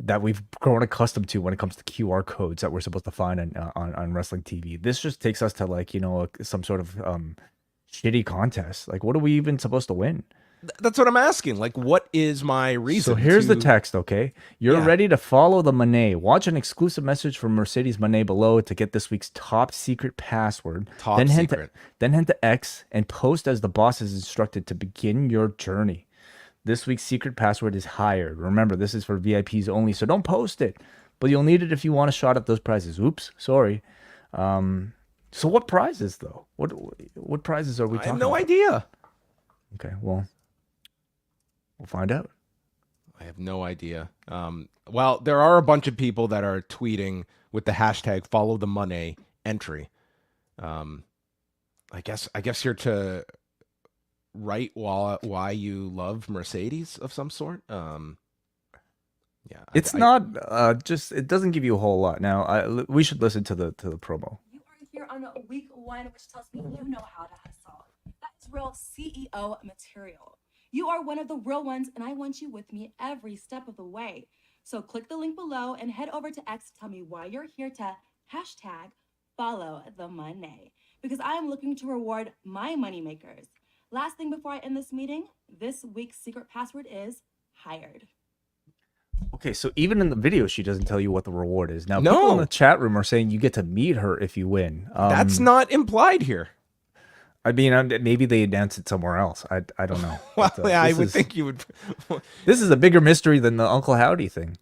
that we've grown accustomed to when it comes to QR codes that we're supposed to find on wrestling TV. This just takes us to like, some sort of shitty contest. Like, what are we even supposed to win? That's what I'm asking. Like, what is my reason? So here's the text, okay? You're ready to follow the Monet. Watch an exclusive message from Mercedes Monet below to get this week's top secret password. Then head to X and post as the boss is instructed to begin your journey. This week's secret password is hired. Remember, this is for VIPs only, so don't post it. But you'll need it if you want a shot at those prizes. Oops, sorry. So what prizes, though? What prizes are we talking about? I have no idea. Okay, well, we'll find out. I have no idea. Well, there are a bunch of people that are tweeting with the hashtag follow the money entry. I guess you're to write why you love Mercedes of some sort. Yeah, it's not just, it doesn't give you a whole lot. Now, we should listen to the promo. You are here on week 1, which tells me you know how to hustle. That's real CEO material. You are one of the real ones, and I want you with me every step of the way. So click the link below and head over to X to tell me why you're here to hashtag follow the money. Because I am looking to reward my money makers. Last thing before I end this meeting, this week's secret password is hired. Okay, so even in the video, she doesn't tell you what the reward is. Now, people in the chat room are saying you get to meet her if you win. That's not implied here. I mean, maybe they announced it somewhere else. I don't know. Well, but, I would think you would. This is a bigger mystery than the Uncle Howdy thing.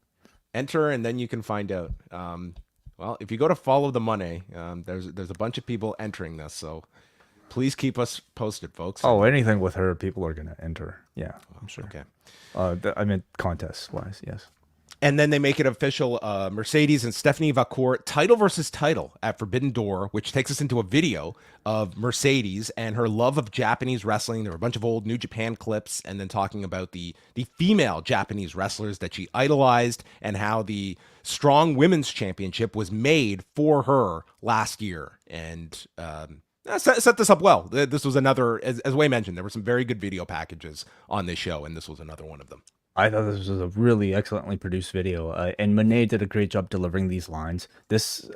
Enter and then you can find out. Well, if you go to follow the money, there's a bunch of people entering this, so please keep us posted, folks. Oh, anything with her, people are gonna enter. Yeah, I'm sure. Okay. I meant contest wise, yes. And then they make it official, Mercedes and Stephanie Vacourt, title versus title at Forbidden Door, which takes us into a video of Mercedes and her love of Japanese wrestling. There were a bunch of old New Japan clips, and then talking about the female Japanese wrestlers that she idolized and how the Strong Women's Championship was made for her last year. And set this up well. This was another, as Wai mentioned, there were some very good video packages on this show, and this was another one of them. I thought this was a really excellently produced video, and Monet did a great job delivering these lines. This,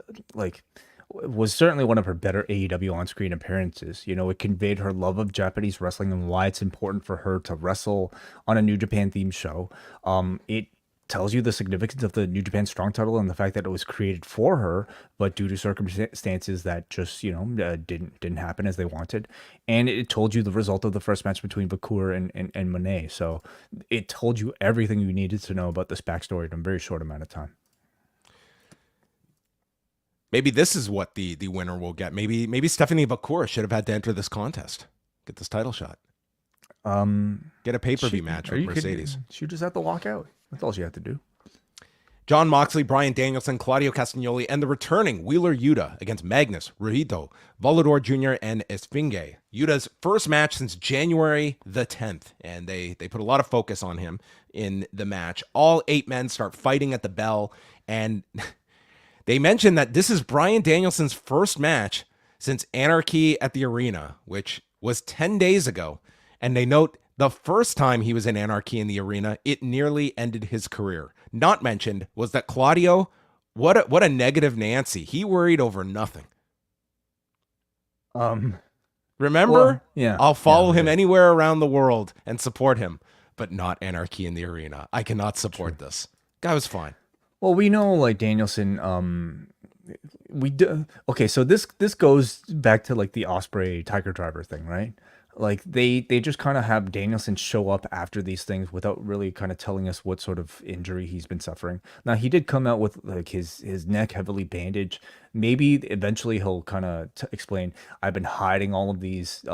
was certainly one of her better AEW on-screen appearances. You know, it conveyed her love of Japanese wrestling and why it's important for her to wrestle on a New Japan-themed show. It tells you the significance of the New Japan Strong title and the fact that it was created for her, but due to circumstances that just didn't happen as they wanted. And it told you the result of the first match between Bakur and Mone. So it told you everything you needed to know about this backstory in a very short amount of time. Maybe this is what the winner will get. Maybe Stephanie Bakur should have had to enter this contest, get this title shot. Get a pay-per-view match with Mercedes. She just had to walk out. That's all she had to do. John Moxley, Bryan Danielson, Claudio Castagnoli, and the returning Wheeler Yuta against Magnus, Rugido, Volador Jr., and Esfinge. Yuta's first match since January the 10th, and they put a lot of focus on him in the match. All 8 men start fighting at the bell, and they mentioned that this is Bryan Danielson's first match since Anarchy at the Arena, which was 10 days ago. And they note the first time he was in Anarchy in the Arena, it nearly ended his career. Not mentioned was that Claudio, what a negative Nancy. He worried over nothing. Remember? Well, yeah. I'll follow him anywhere around the world and support him, but not Anarchy in the Arena. I cannot support this. Guy was fine. Well, we know like Danielson, okay, so this goes back to like the Osprey Tiger Driver thing, right? Like they just kind of have Danielson show up after these things without really kind of telling us what sort of injury he's been suffering. Now he did come out with like his neck heavily bandaged. Maybe eventually he'll kind of explain, I've been hiding all of these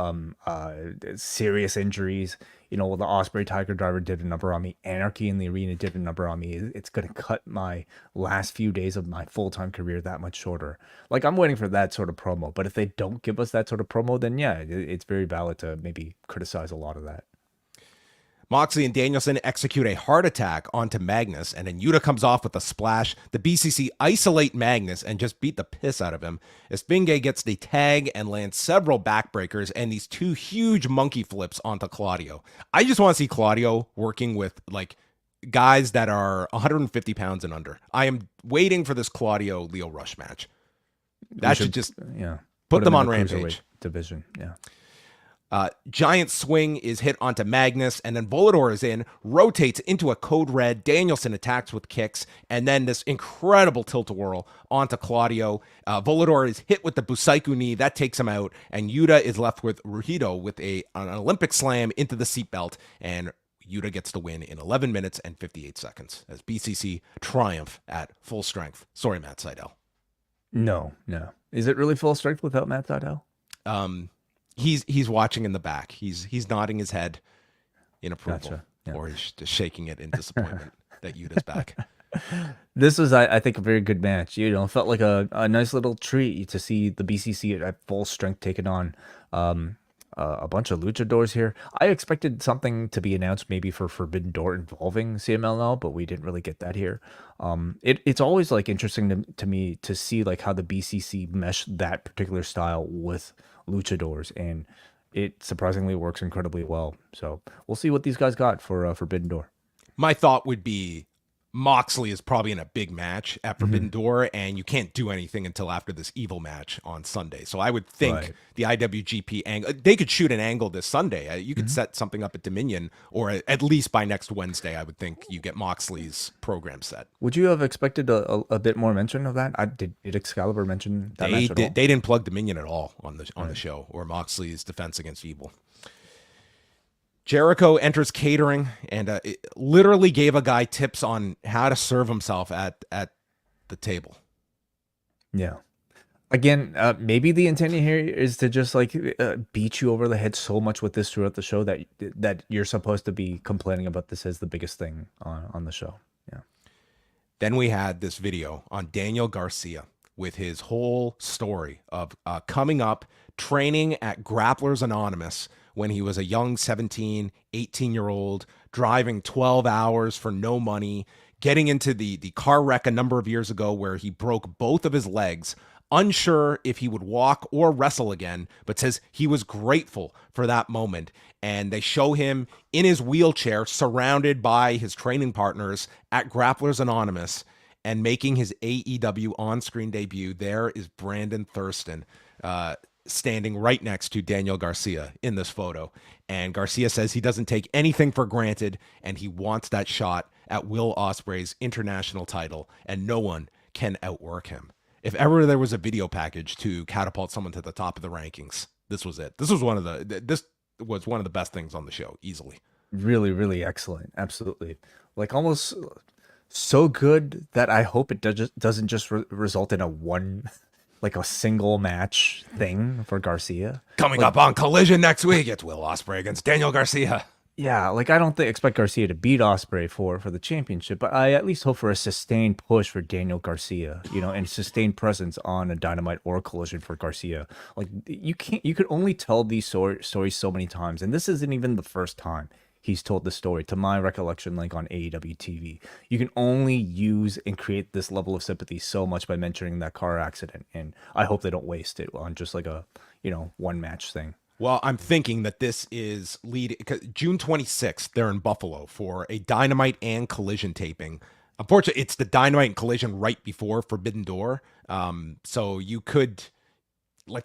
serious injuries. The Osprey Tiger Driver did a number on me. Anarchy in the Arena did a number on me. It's going to cut my last few days of my full-time career that much shorter. Like, I'm waiting for that sort of promo. But if they don't give us that sort of promo, then yeah, it's very valid to maybe criticize a lot of that. Moxley and Danielson execute a heart attack onto Magnus, and then Yuta comes off with a splash. The BCC isolate Magnus and just beat the piss out of him. Esfinge gets the tag and lands several backbreakers and these 2 huge monkey flips onto Claudio. I just want to see Claudio working with like guys that are 150 pounds and under. I am waiting for this Claudio Leo Rush match. That should just put them on Rampage division. Yeah. Giant swing is hit onto Magnus, and then Volador is in, rotates into a code red. Danielson attacks with kicks, and then this incredible tilt-a-whirl onto Claudio. Volador is hit with the Busaiku knee. That takes him out, and Yuta is left with Rugido with an Olympic slam into the seatbelt, and Yuta gets the win in 11 minutes and 58 seconds as BCC triumph at full strength. Sorry, Matt Sydal. No. Is it really full strength without Matt Sydal? He's watching in the back. He's nodding his head in approval, Gotcha. Yeah. or he's just shaking it in disappointment that Yuta's back. This was, I think, a very good match. It felt like a nice little treat to see the BCC at full strength taking on a bunch of luchadors here. I expected something to be announced maybe for Forbidden Door involving CMLL, but we didn't really get that here. It's always like interesting to me to see like how the BCC mesh that particular style with luchadors, and it surprisingly works incredibly well. So we'll see what these guys got for Forbidden Door. My thought would be Moxley is probably in a big match at Forbidden Door, and you can't do anything until after this Evil match on Sunday. So I would think the IWGP angle, they could shoot an angle this Sunday. You could set something up at Dominion, or at least by next Wednesday, I would think you get Moxley's program set. Would you have expected a bit more mention of that? Did Excalibur mention that match at all? They didn't plug Dominion at all on the show, or Moxley's defense against Evil. Jericho enters catering and it literally gave a guy tips on how to serve himself at the table. Yeah. Again, maybe the intent here is to just like beat you over the head so much with this throughout the show that you're supposed to be complaining about this as the biggest thing on the show. Yeah. Then we had this video on Daniel Garcia with his whole story of coming up, training at Grapplers Anonymous when he was a young 17, 18-year-old, driving 12 hours for no money, getting into the car wreck a number of years ago where he broke both of his legs, unsure if he would walk or wrestle again, but says he was grateful for that moment. And they show him in his wheelchair surrounded by his training partners at Grapplers Anonymous and making his AEW on-screen debut. There is Brandon Thurston, standing right next to Daniel Garcia in this photo. And Garcia says he doesn't take anything for granted and he wants that shot at Will Ospreay's international title, and no one can outwork him. If ever there was a video package to catapult someone to the top of the rankings, this was it. This was one of the best things on the show, easily. Really, really excellent. Absolutely. Like almost so good that I hope it doesn't just result in a single match thing for Garcia. Coming up on Collision next week, it's Will Ospreay against Daniel Garcia. Yeah, like I don't expect Garcia to beat Ospreay for the championship, but I at least hope for a sustained push for Daniel Garcia, and sustained presence on a Dynamite or a Collision for Garcia. Like you could only tell these stories so many times, and this isn't even the first time he's told the story, to my recollection, like on AEW TV. You can only use and create this level of sympathy so much by mentioning that car accident, and I hope they don't waste it on just like a one match thing. Well, I'm thinking that this is June 26th. They're in Buffalo for a Dynamite and Collision taping. Unfortunately, it's the Dynamite and Collision right before Forbidden Door. So you could,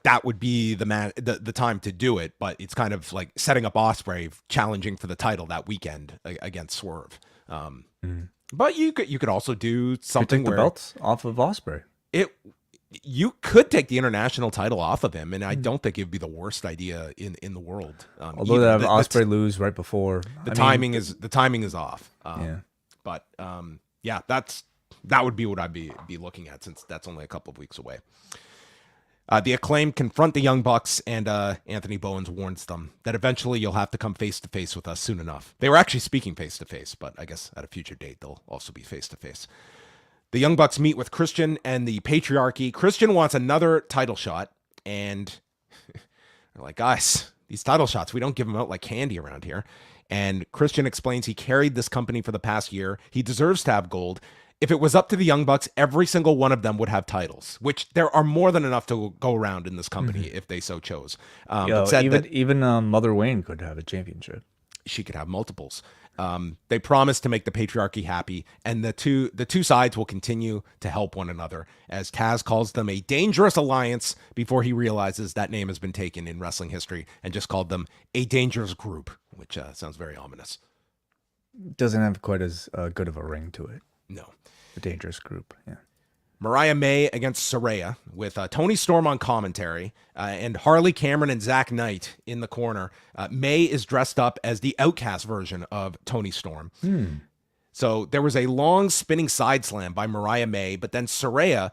that would be the time to do it. But it's kind of like setting up Ospreay challenging for the title that weekend against Swerve. But you could also do something where the belts off of Ospreay. You could take the international title off of him, and I don't think it would be the worst idea in the world. Although they have Ospreay lose right before, the timing is off. But that would be what I'd be looking at, since that's only a couple of weeks away. The Acclaimed confront the Young Bucks, and Anthony Bowens warns them that eventually you'll have to come face to face with us soon enough. They were actually speaking face to face, but I guess at a future date they'll also be face to face. The Young Bucks meet with Christian and the Patriarchy. Christian wants another title shot, and they're like, guys, these title shots, we don't give them out like candy around here. And Christian explains he carried this company for the past year. He deserves to have gold. If it was up to the Young Bucks, every single one of them would have titles, which there are more than enough to go around in this company if they so chose. Even Mother Wayne could have a championship. She could have multiples. They promise to make the Patriarchy happy, and the two sides will continue to help one another, as Taz calls them a dangerous alliance before he realizes that name has been taken in wrestling history and just called them a dangerous group, which sounds very ominous. Doesn't have quite as good of a ring to it. No. The dangerous group, yeah. Mariah May against Saraya, with Tony Storm on commentary, and Harley Cameron and Zach Knight in the corner. May is dressed up as the Outcast version of Tony Storm. So there was a long spinning side slam by Mariah May, but then Saraya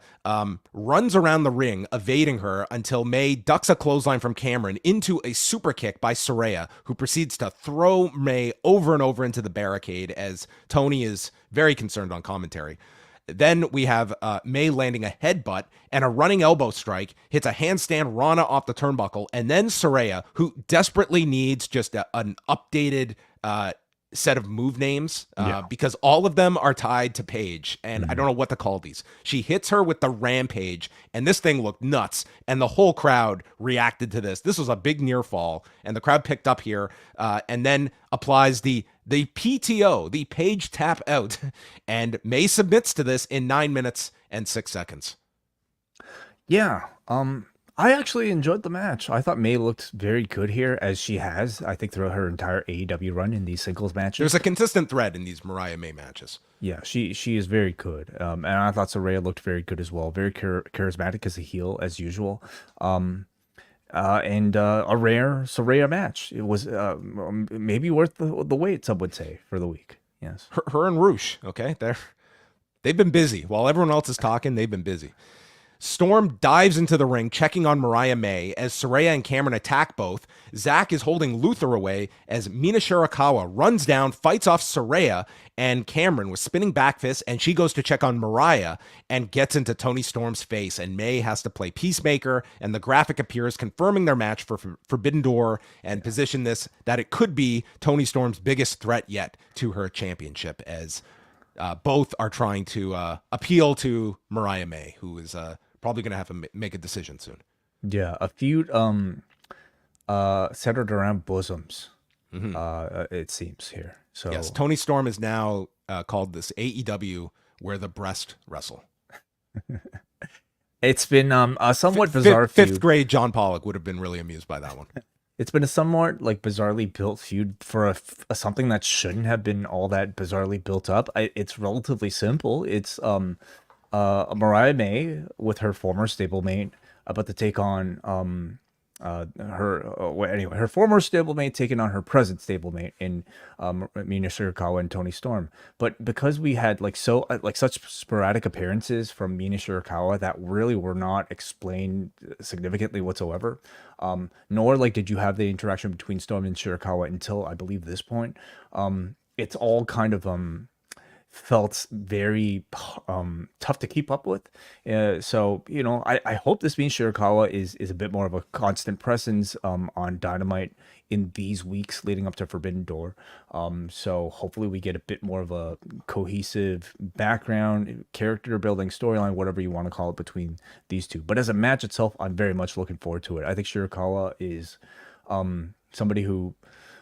runs around the ring, evading her until May ducks a clothesline from Cameron into a super kick by Saraya, who proceeds to throw May over and over into the barricade, as Tony is very concerned on commentary. Then we have May landing a headbutt, and a running elbow strike hits a handstand Rana off the turnbuckle, and then Saraya, who desperately needs just an updated set of move names because all of them are tied to Paige, and I don't know what to call these. She hits her with the Rampage, and this thing looked nuts, and the whole crowd reacted to this. This was a big near fall, and the crowd picked up here, and then applies the PTO, the Paige tap out, and May submits to this in 9 minutes and 6 seconds. Yeah, I actually enjoyed the match. I thought May looked very good here, as she has, I think, throughout her entire AEW run in these singles matches. There's a consistent thread in these Mariah May matches. Yeah, she is very good. And I thought Saraya looked very good as well. Very charismatic as a heel, as usual. And a rare Saraya match. It was maybe worth the wait, some would say, for the week. Yes. Her and Roosh, okay? They've been busy. While everyone else is talking, they've been busy. Storm dives into the ring, checking on Mariah May as Saraya and Cameron attack both. Zach is holding Luther away as Mina Shirakawa runs down, fights off Saraya and Cameron with spinning back fists, and she goes to check on Mariah and gets into Tony Storm's face, and May has to play peacemaker, and the graphic appears confirming their match for Forbidden Door and position this that it could be Tony Storm's biggest threat yet to her championship, as both are trying to appeal to Mariah May, who is probably going to have to make a decision soon. Yeah, a feud centered around bosoms, it seems here. So yes, Tony Storm is now called this AEW where the breast wrestle. It's been a somewhat bizarre fifth grade John Pollock would have been really amused by that one. It's been a somewhat like bizarrely built feud for a something that shouldn't have been all that bizarrely built up. It's relatively simple. It's Mariah May with her former stablemate about to take on her former stablemate taking on her present stablemate in Mina Shirakawa and Toni Storm. But because we had such sporadic appearances from Mina Shirakawa that really were not explained significantly whatsoever, nor did you have the interaction between Storm and Shirakawa until I believe this point, it's all kind of felt very tough to keep up with. So, I hope this means Shirakawa is a bit more of a constant presence on Dynamite in these weeks leading up to Forbidden Door. So hopefully we get a bit more of a cohesive background, character building, storyline, whatever you want to call it, between these two. But as a match itself, I'm very much looking forward to it. I think Shirakawa is somebody who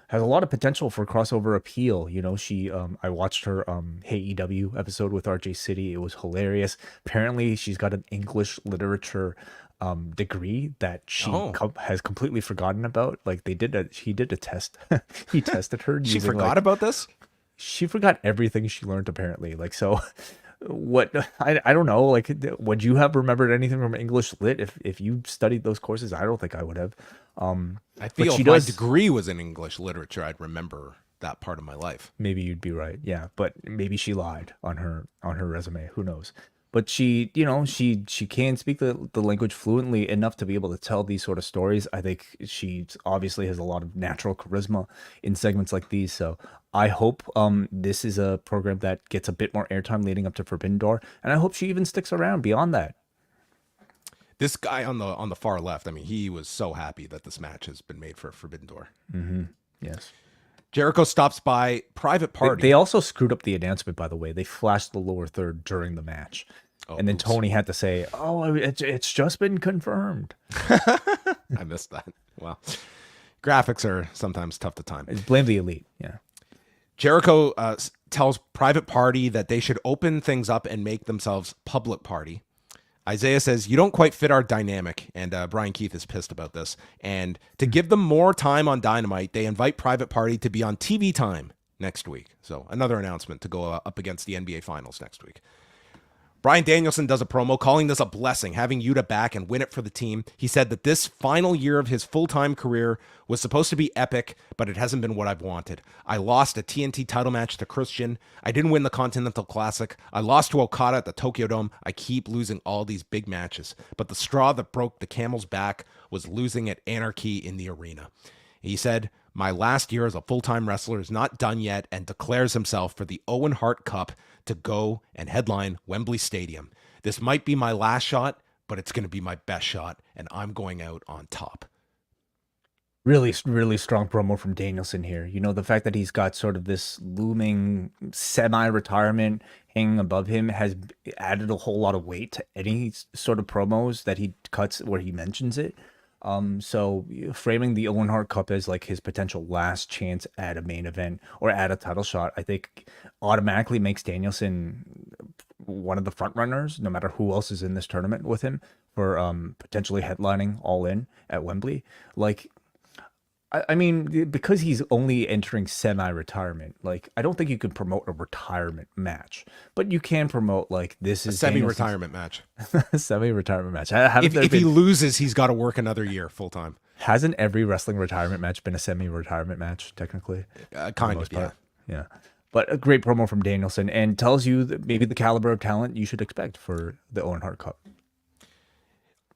has a lot of potential for crossover appeal. She, I watched her AEW episode with RJ City. It was hilarious. Apparently, she's got an English literature degree that she has completely forgotten about. He did a test. He tested her. She forgot about this? She forgot everything she learned, apparently. So what, I don't know. Would you have remembered anything from English lit if you studied those courses? I don't think I would have. I feel if my degree was in English literature, I'd remember that part of my life. Maybe you'd be right. Yeah, but maybe she lied on her resume. Who knows? But she, she can speak the language fluently enough to be able to tell these sort of stories. I think she obviously has a lot of natural charisma in segments like these. So I hope this is a program that gets a bit more airtime leading up to Forbidden Door, and I hope she even sticks around beyond that. This guy on the far left, I mean, he was so happy that this match has been made for Forbidden Door. Mm-hmm. Yes. Jericho stops by Private Party. They also screwed up the announcement, by the way. They flashed the lower third during the match. And then Tony had to say, it's just been confirmed. I missed that. Wow. Graphics are sometimes tough to time. Blame the Elite. Yeah. Jericho tells Private Party that they should open things up and make themselves Public Party. Isaiah says, you don't quite fit our dynamic, and Brian Keith is pissed about this. And to give them more time on Dynamite, they invite Private Party to be on TV time next week. So another announcement to go up against the NBA Finals next week. Bryan Danielson does a promo calling this a blessing, having Yuta back and win it for the team. He said that this final year of his full-time career was supposed to be epic, but it hasn't been what I've wanted. I lost a TNT title match to Christian. I didn't win the Continental Classic. I lost to Okada at the Tokyo Dome. I keep losing all these big matches. But the straw that broke the camel's back was losing at Anarchy in the Arena. He said, my last year as a full-time wrestler is not done yet, and declares himself for the Owen Hart Cup to go and headline Wembley Stadium. This might be my last shot, but it's going to be my best shot, and I'm going out on top. Really, really strong promo from Danielson here. The fact that he's got sort of this looming semi-retirement hanging above him has added a whole lot of weight to any sort of promos that he cuts where he mentions it. So framing the Owen Hart Cup as his potential last chance at a main event or at a title shot, I think automatically makes Danielson one of the front runners, no matter who else is in this tournament with him, for potentially headlining All In at Wembley. I mean, because he's only entering semi-retirement, I don't think you can promote a retirement match, but you can promote this is a semi-retirement match. Semi-retirement match. If he loses, he's got to work another year full time. Hasn't every wrestling retirement match been a semi-retirement match technically? Kind of, yeah. Yeah. But a great promo from Danielson, and tells you that maybe the caliber of talent you should expect for the Owen Hart Cup.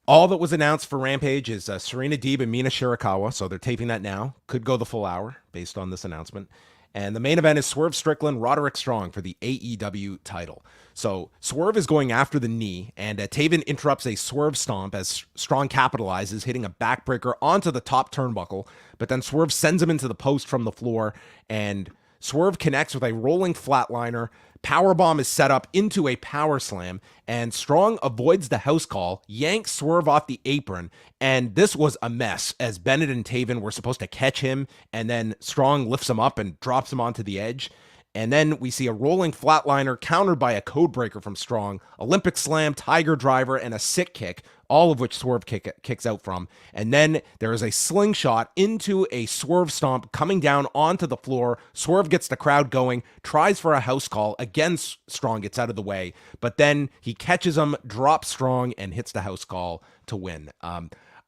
All that was announced for Rampage is Serena Deeb and Mina Shirakawa, so they're taping that now. Could go the full hour based on this announcement. And the main event is Swerve Strickland, Roderick Strong for the AEW title. So Swerve is going after the knee, and Taven interrupts a Swerve stomp as Strong capitalizes, hitting a backbreaker onto the top turnbuckle. But then Swerve sends him into the post from the floor, and Swerve connects with a rolling flatliner. Powerbomb is set up into a power slam, and Strong avoids the house call, yanks Swerve off the apron, and this was a mess as Bennett and Taven were supposed to catch him, and then Strong lifts him up and drops him onto the edge. And then we see a rolling flatliner countered by a codebreaker from Strong, Olympic slam, tiger driver, and a sick kick, all of which Swerve kicks out from. And then there is a slingshot into a Swerve stomp coming down onto the floor. Swerve gets the crowd going, tries for a house call. Again, Strong gets out of the way, but then he catches him, drops Strong, and hits the house call to win.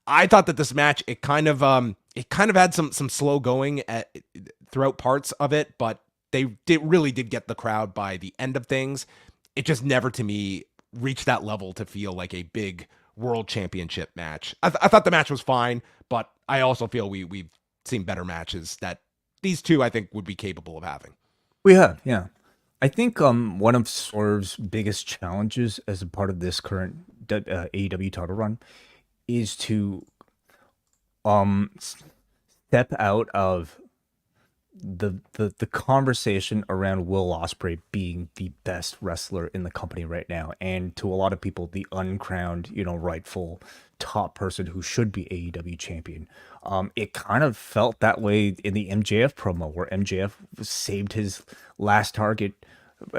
I thought that this match, it kind of had some slow going throughout parts of it, but they really did get the crowd by the end of things. It just never, to me, reached that level to feel like a big world championship match. I thought the match was fine, but I also feel we've seen better matches that these two, I think, would be capable of having. We have, yeah. I think one of Swerve's biggest challenges as a part of this current AEW title run is to step out of the conversation around Will Ospreay being the best wrestler in the company right now, and to a lot of people, the uncrowned, rightful top person who should be AEW champion. It kind of felt that way in the MJF promo, where MJF saved his last target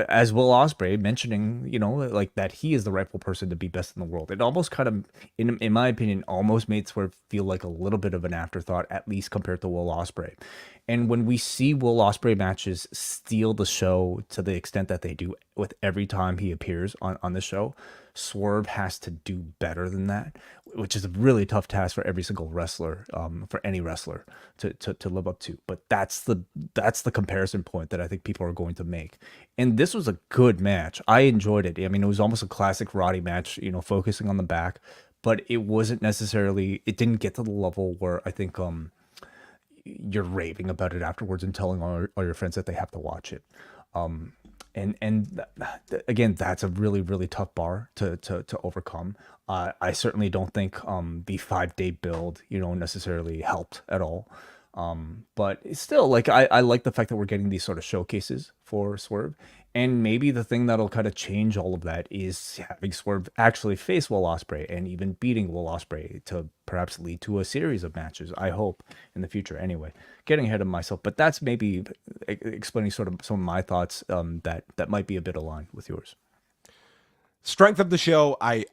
as Will Ospreay, mentioning, like that he is the rightful person to be best in the world. It almost kind of, in my opinion, almost made Swerve feel like a little bit of an afterthought, at least compared to Will Ospreay. And when we see Will Ospreay matches steal the show to the extent that they do with every time he appears on the show, Swerve has to do better than that, which is a really tough task for every single wrestler, for any wrestler to live up to. But that's the comparison point that I think people are going to make. And this was a good match. I enjoyed it. I mean, it was almost a classic Roddy match, focusing on the back, but it wasn't necessarily, it didn't get to the level where I think you're raving about it afterwards and telling all your friends that they have to watch it. Again, that's a really, really tough bar to overcome. I certainly don't think the 5-day build, necessarily helped at all. But it's still, like, I like the fact that we're getting these sort of showcases for Swerve. And maybe the thing that'll kind of change all of that is having Swerve actually face Will Ospreay and even beating Will Ospreay to perhaps lead to a series of matches, I hope, in the future. Anyway, getting ahead of myself, but that's maybe explaining sort of some of my thoughts that might be a bit aligned with yours. Strength of the show, I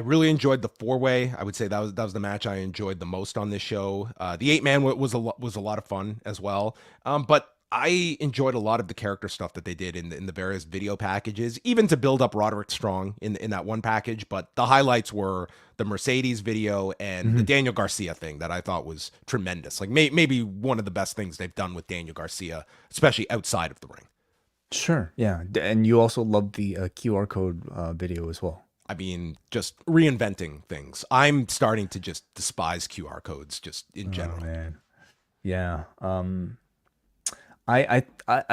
really enjoyed the 4-way. I would say that was the match I enjoyed the most on this show. The 8-man was a lot of fun as well. But I enjoyed a lot of the character stuff that they did in the various video packages, even to build up Roderick Strong in that one package. But the highlights were the Mercedes video and the Daniel Garcia thing that I thought was tremendous. Like maybe one of the best things they've done with Daniel Garcia, especially outside of the ring. Sure, yeah. And you also loved the QR code video as well. I mean, just reinventing things. I'm starting to just despise QR codes just in general. Oh, man. Yeah. I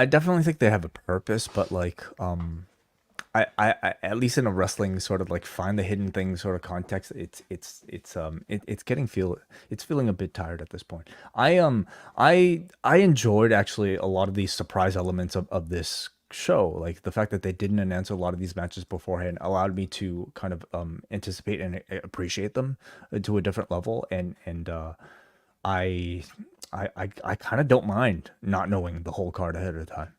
definitely think they have a purpose, but like, I at least in a wrestling sort of like find the hidden thing sort of context, it's feeling a bit tired at this point. I enjoyed actually a lot of these surprise elements of this show. Like the fact that they didn't announce a lot of these matches beforehand allowed me to kind of anticipate and appreciate them to a different level. And I kind of don't mind not knowing the whole card ahead of time.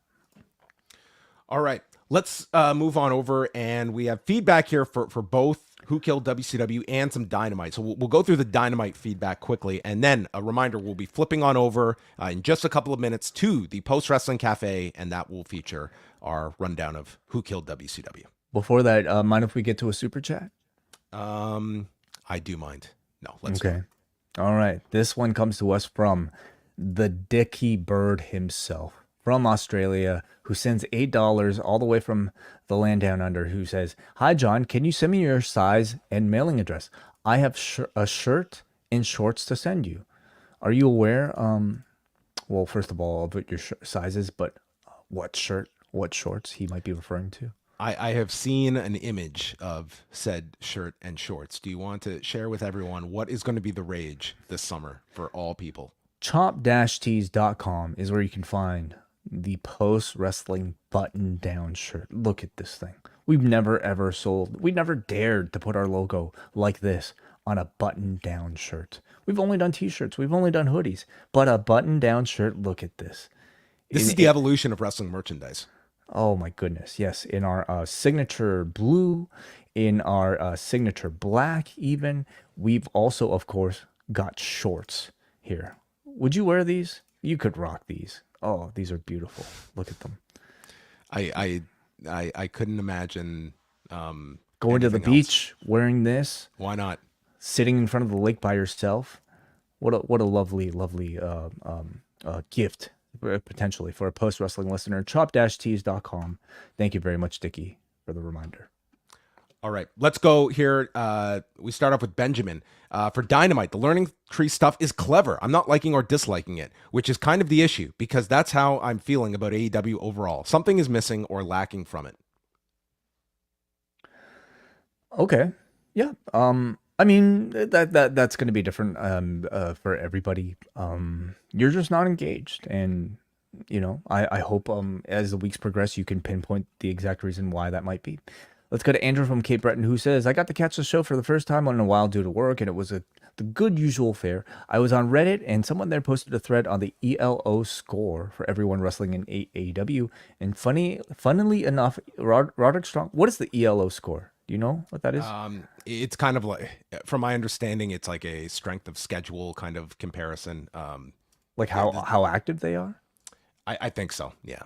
All right, let's move on over, and we have feedback here for both Who Killed WCW and some Dynamite. So we'll go through the Dynamite feedback quickly, and then a reminder, we'll be flipping on over in just a couple of minutes to the POST Wrestling Café, and that will feature our rundown of Who Killed WCW. Before that, mind if we get to a super chat? I do mind. No, let's go. All right, this one comes to us from the Dickie Bird himself from Australia, who sends $8 all the way from the land down under, who says, "Hi, John, can you send me your size and mailing address? I have a shirt and shorts to send you. Are you aware, well, first of all, about your sizes, but what shirt, what shorts he might be referring to?" I have seen an image of said shirt and shorts. Do you want to share with everyone what is going to be the rage this summer for all people? Chop-tees.com is where you can find the Post Wrestling button-down shirt. Look at this thing. We've never ever sold, we never dared to put our logo like this on a button-down shirt. We've only done t-shirts, we've only done hoodies, but a button-down shirt, look at this. This is the evolution of wrestling merchandise. Oh my goodness, yes. In our signature blue in our signature black even. We've also, of course, got shorts here. Would you wear these? You could rock these. Oh, these are beautiful. Look at them. I couldn't imagine going to the beach wearing this. Why not? Sitting in front of the lake by yourself. What a lovely gift potentially for a Post Wrestling listener. Chop-tees.com. Thank you very much, Dickie, for the reminder. All right, let's go here. We start off with Benjamin. For Dynamite, the learning tree stuff is clever. I'm not liking or disliking it, which is kind of the issue, because that's how I'm feeling about AEW overall. Something is missing or lacking from it. Okay. Yeah. I mean, that's going to be different for everybody. You're just not engaged. And, you know, I hope as the weeks progress, you can pinpoint the exact reason why that might be. Let's go to Andrew from Cape Breton, who says, I got to catch the show for the first time in a while due to work, and it was the good usual fare. I was on Reddit, and someone there posted a thread on the ELO score for everyone wrestling in AEW. And funnily enough, Roderick Strong, what is the ELO score? Do you know what that is? It's kind of like, from my understanding, it's like a strength of schedule kind of comparison. Like how active they are? I think so, yeah.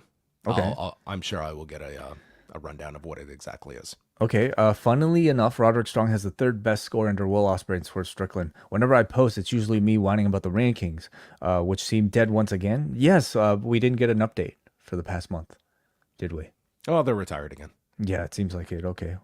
Okay. I'm sure I will get a rundown of what it exactly is. Okay. Funnily enough, Roderick Strong has the third best score under Will Ospreay and Swerve Strickland. Whenever I post, it's usually me whining about the rankings, which seem dead once again. Yes, we didn't get an update for the past month, did we? Oh, they're retired again. Yeah, it seems like it. Okay.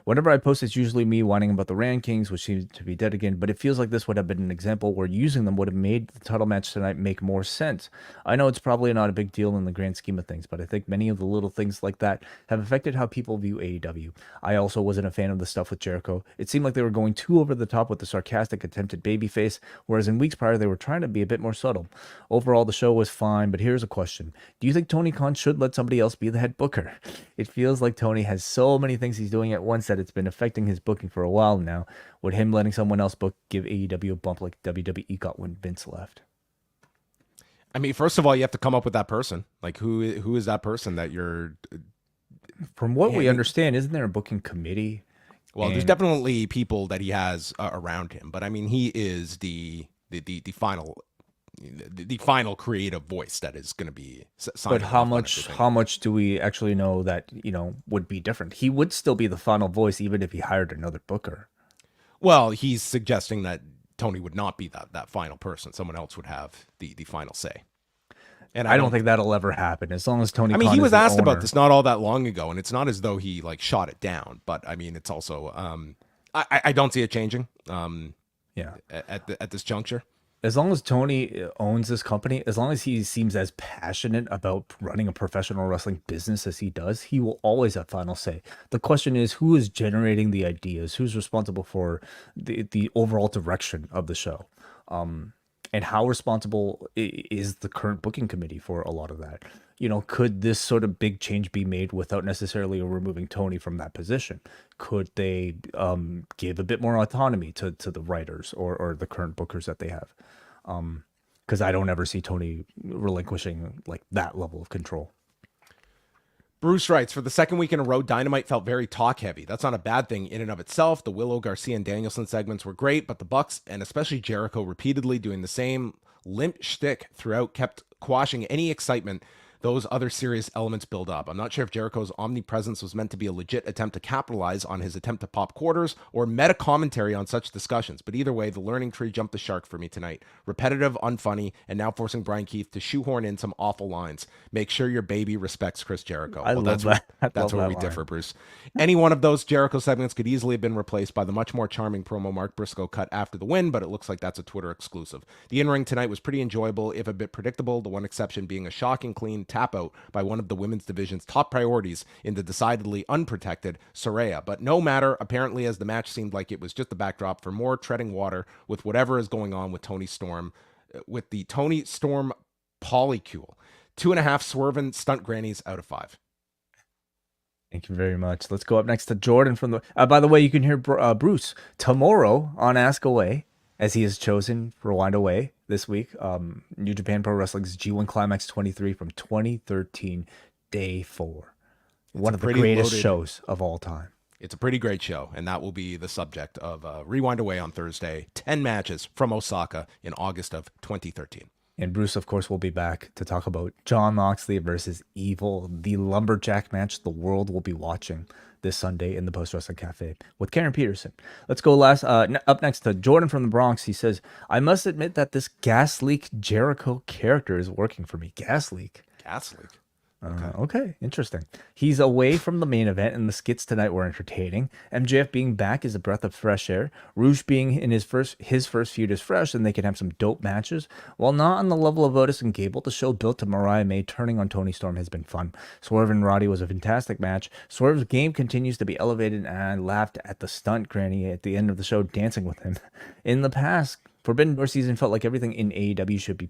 Whenever I post, it's usually me whining about the rankings, which seems to be dead again, but it feels like this would have been an example where using them would have made the title match tonight make more sense. I know it's probably not a big deal in the grand scheme of things, but I think many of the little things like that have affected how people view AEW. I also wasn't a fan of the stuff with Jericho. It seemed like they were going too over the top with the sarcastic attempted babyface, whereas in weeks prior, they were trying to be a bit more subtle. Overall, the show was fine, but here's a question. Do you think Tony Khan should let somebody else be the head booker? It feels like Tony has so many things he's doing at once that it's been affecting his booking for a while now. Would him letting someone else book give AEW a bump like WWE got when Vince left? I mean, first of all, you have to come up with that person. Like, who is that person that you're... From what we understand, isn't there a booking committee? Well, there's definitely people that he has around him, but I mean, he is the final creative voice that is going to be signed. But how much do we actually know that, you know, would be different? He would still be the final voice even if he hired another booker. Well, he's suggesting that Tony would not be that final person. Someone else would have the final say. And I don't think that'll ever happen as long as Tony. I mean, Khan he was asked owner. about this not all that long ago, and it's not as though he like shot it down. But I mean, it's also I don't see it changing. At this juncture. As long as Tony owns this company, as long as he seems as passionate about running a professional wrestling business as he does, he will always have final say. The question is, who is generating the ideas? Who's responsible for the overall direction of the show? And how responsible is the current booking committee for a lot of that? You know, could this sort of big change be made without necessarily removing Tony from that position? Could they give a bit more autonomy to the writers or the current bookers that they have? Because I don't ever see Tony relinquishing like that level of control. Bruce writes, for the second week in a row, Dynamite felt very talk-heavy. That's not a bad thing in and of itself. The Willow, Garcia, and Danielson segments were great, but the Bucks, and especially Jericho, repeatedly doing the same limp shtick throughout kept quashing any excitement those other serious elements build up. I'm not sure if Jericho's omnipresence was meant to be a legit attempt to capitalize on his attempt to pop quarters or meta commentary on such discussions. But either way, the learning tree jumped the shark for me tonight. Repetitive, unfunny, and now forcing Brian Keith to shoehorn in some awful lines. Make sure your baby respects Chris Jericho. That's where we differ, Bruce. Any one of those Jericho segments could easily have been replaced by the much more charming promo Mark Briscoe cut after the win, but it looks like that's a Twitter exclusive. The in-ring tonight was pretty enjoyable, if a bit predictable, the one exception being a shocking clean tap out by one of the women's division's top priorities in the decidedly unprotected Saraya. But no matter, apparently, as the match seemed like it was just the backdrop for more treading water with whatever is going on with Tony Storm, with the Tony Storm polycule. 2.5 swerving stunt grannies out of 5. Thank you very much. Let's go up next to Jordan from the... by the way, you can hear Bruce tomorrow on Ask Away, as he has chosen Rewind-A-Wai this week. New Japan Pro Wrestling's G1 Climax 23 from 2013, Day 4. One of the greatest shows of all time. It's a pretty great show, and that will be the subject of Rewind-A-Wai on Thursday. 10 matches from Osaka in August of 2013. And Bruce, of course, will be back to talk about Jon Moxley versus Evil, the lumberjack match the world will be watching this Sunday in the Post Wrestling Cafe with Karen Peterson. Let's go up next to Jordan from the Bronx. He says, I must admit that this gas leak Jericho character is working for me. Gas leak. Gas leak. Okay, interesting. He's away from the main event, and the skits tonight were entertaining. MJF being back is a breath of fresh air. Rouge being in his first feud is fresh, and they can have some dope matches. While not on the level of Otis and Gable, the show built to Mariah May turning on Toni Storm has been fun. Swerve and Roddy was a fantastic match. Swerve's game continues to be elevated, and I laughed at the stunt granny at the end of the show dancing with him. In the past, Forbidden Door season felt like everything in AEW would be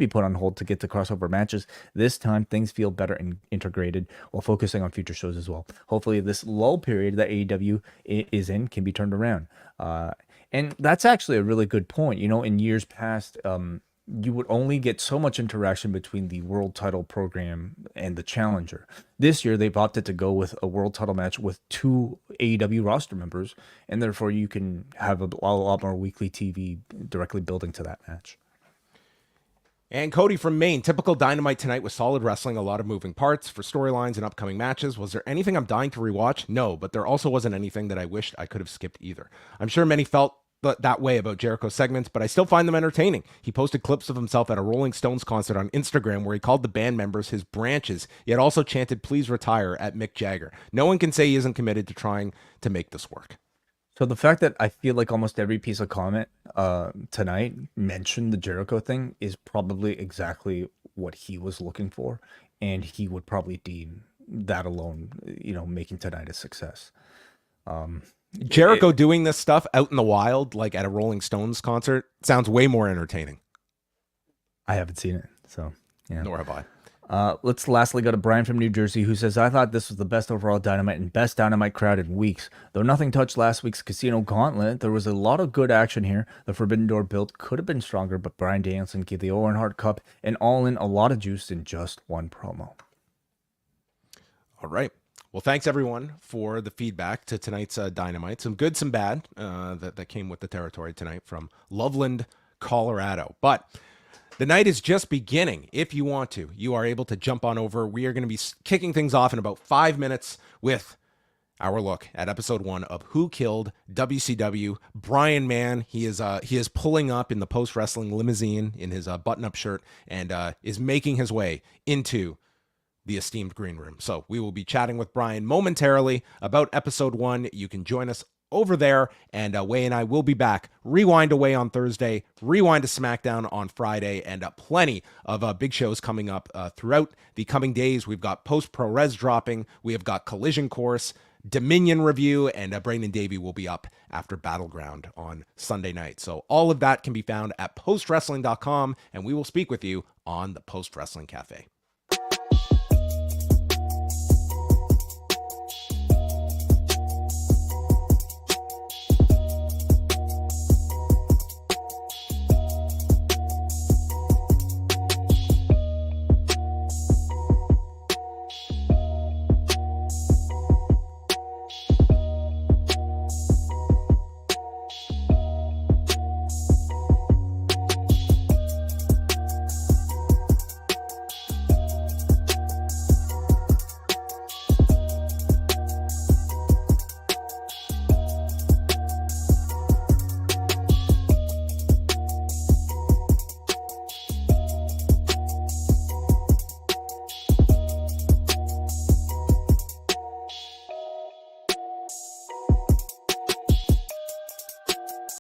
put on hold to get to crossover matches. This time, things feel better and integrated while focusing on future shows as well. Hopefully, this lull period that AEW is in can be turned around. And that's actually a really good point. You know, in years past, you would only get so much interaction between the world title program and the challenger. This year, they've opted to go with a world title match with 2 AEW roster members, and therefore you can have a lot more weekly TV directly building to that match. And Cody from Maine, typical Dynamite tonight with solid wrestling, a lot of moving parts for storylines and upcoming matches. Was there anything I'm dying to rewatch? No, but there also wasn't anything that I wished I could have skipped either. I'm sure many felt that way about Jericho segments, but I still find them entertaining. He posted clips of himself at a Rolling Stones concert on Instagram where he called the band members his branches, yet also chanted "Please retire" at Mick Jagger. No one can say he isn't committed to trying to make this work. So the fact that I feel like almost every piece of comment tonight mentioned the Jericho thing is probably exactly what he was looking for, and he would probably deem that alone, making tonight a success. Jericho doing this stuff out in the wild, like at a Rolling Stones concert, sounds way more entertaining. I haven't seen it, so yeah. Nor have I. Let's lastly go to Brian from New Jersey, who says, I thought this was the best overall Dynamite and best Dynamite crowd in weeks. Though nothing touched last week's Casino Gauntlet, there was a lot of good action here. The Forbidden Door build could have been stronger, but Bryan Danielson gave the Owen Hart Cup and All In a lot of juice in just one promo. All right. Well, thanks everyone for the feedback to tonight's Dynamite. Some good, some bad that came with the territory tonight from Loveland, Colorado. But the night is just beginning. If you want to, you are able to jump on over. We are going to be kicking things off in about 5 minutes with our look at episode 1 of Who Killed WCW. Brian Mann, he is pulling up in the Post Wrestling limousine in his button-up shirt and is making his way into the esteemed green room. So we will be chatting with Brian momentarily about episode 1. You can join us over there, and Wai and I will be back. Rewind-A-Wai on Thursday, Rewind to SmackDown on Friday, and plenty of big shows coming up throughout the coming days. We've got Post Pro Res dropping. We have got Collision Course, Dominion review, and Brandon Davey will be up after Battleground on Sunday night. So all of that can be found at postwrestling.com, and we will speak with you on the Post Wrestling Cafe.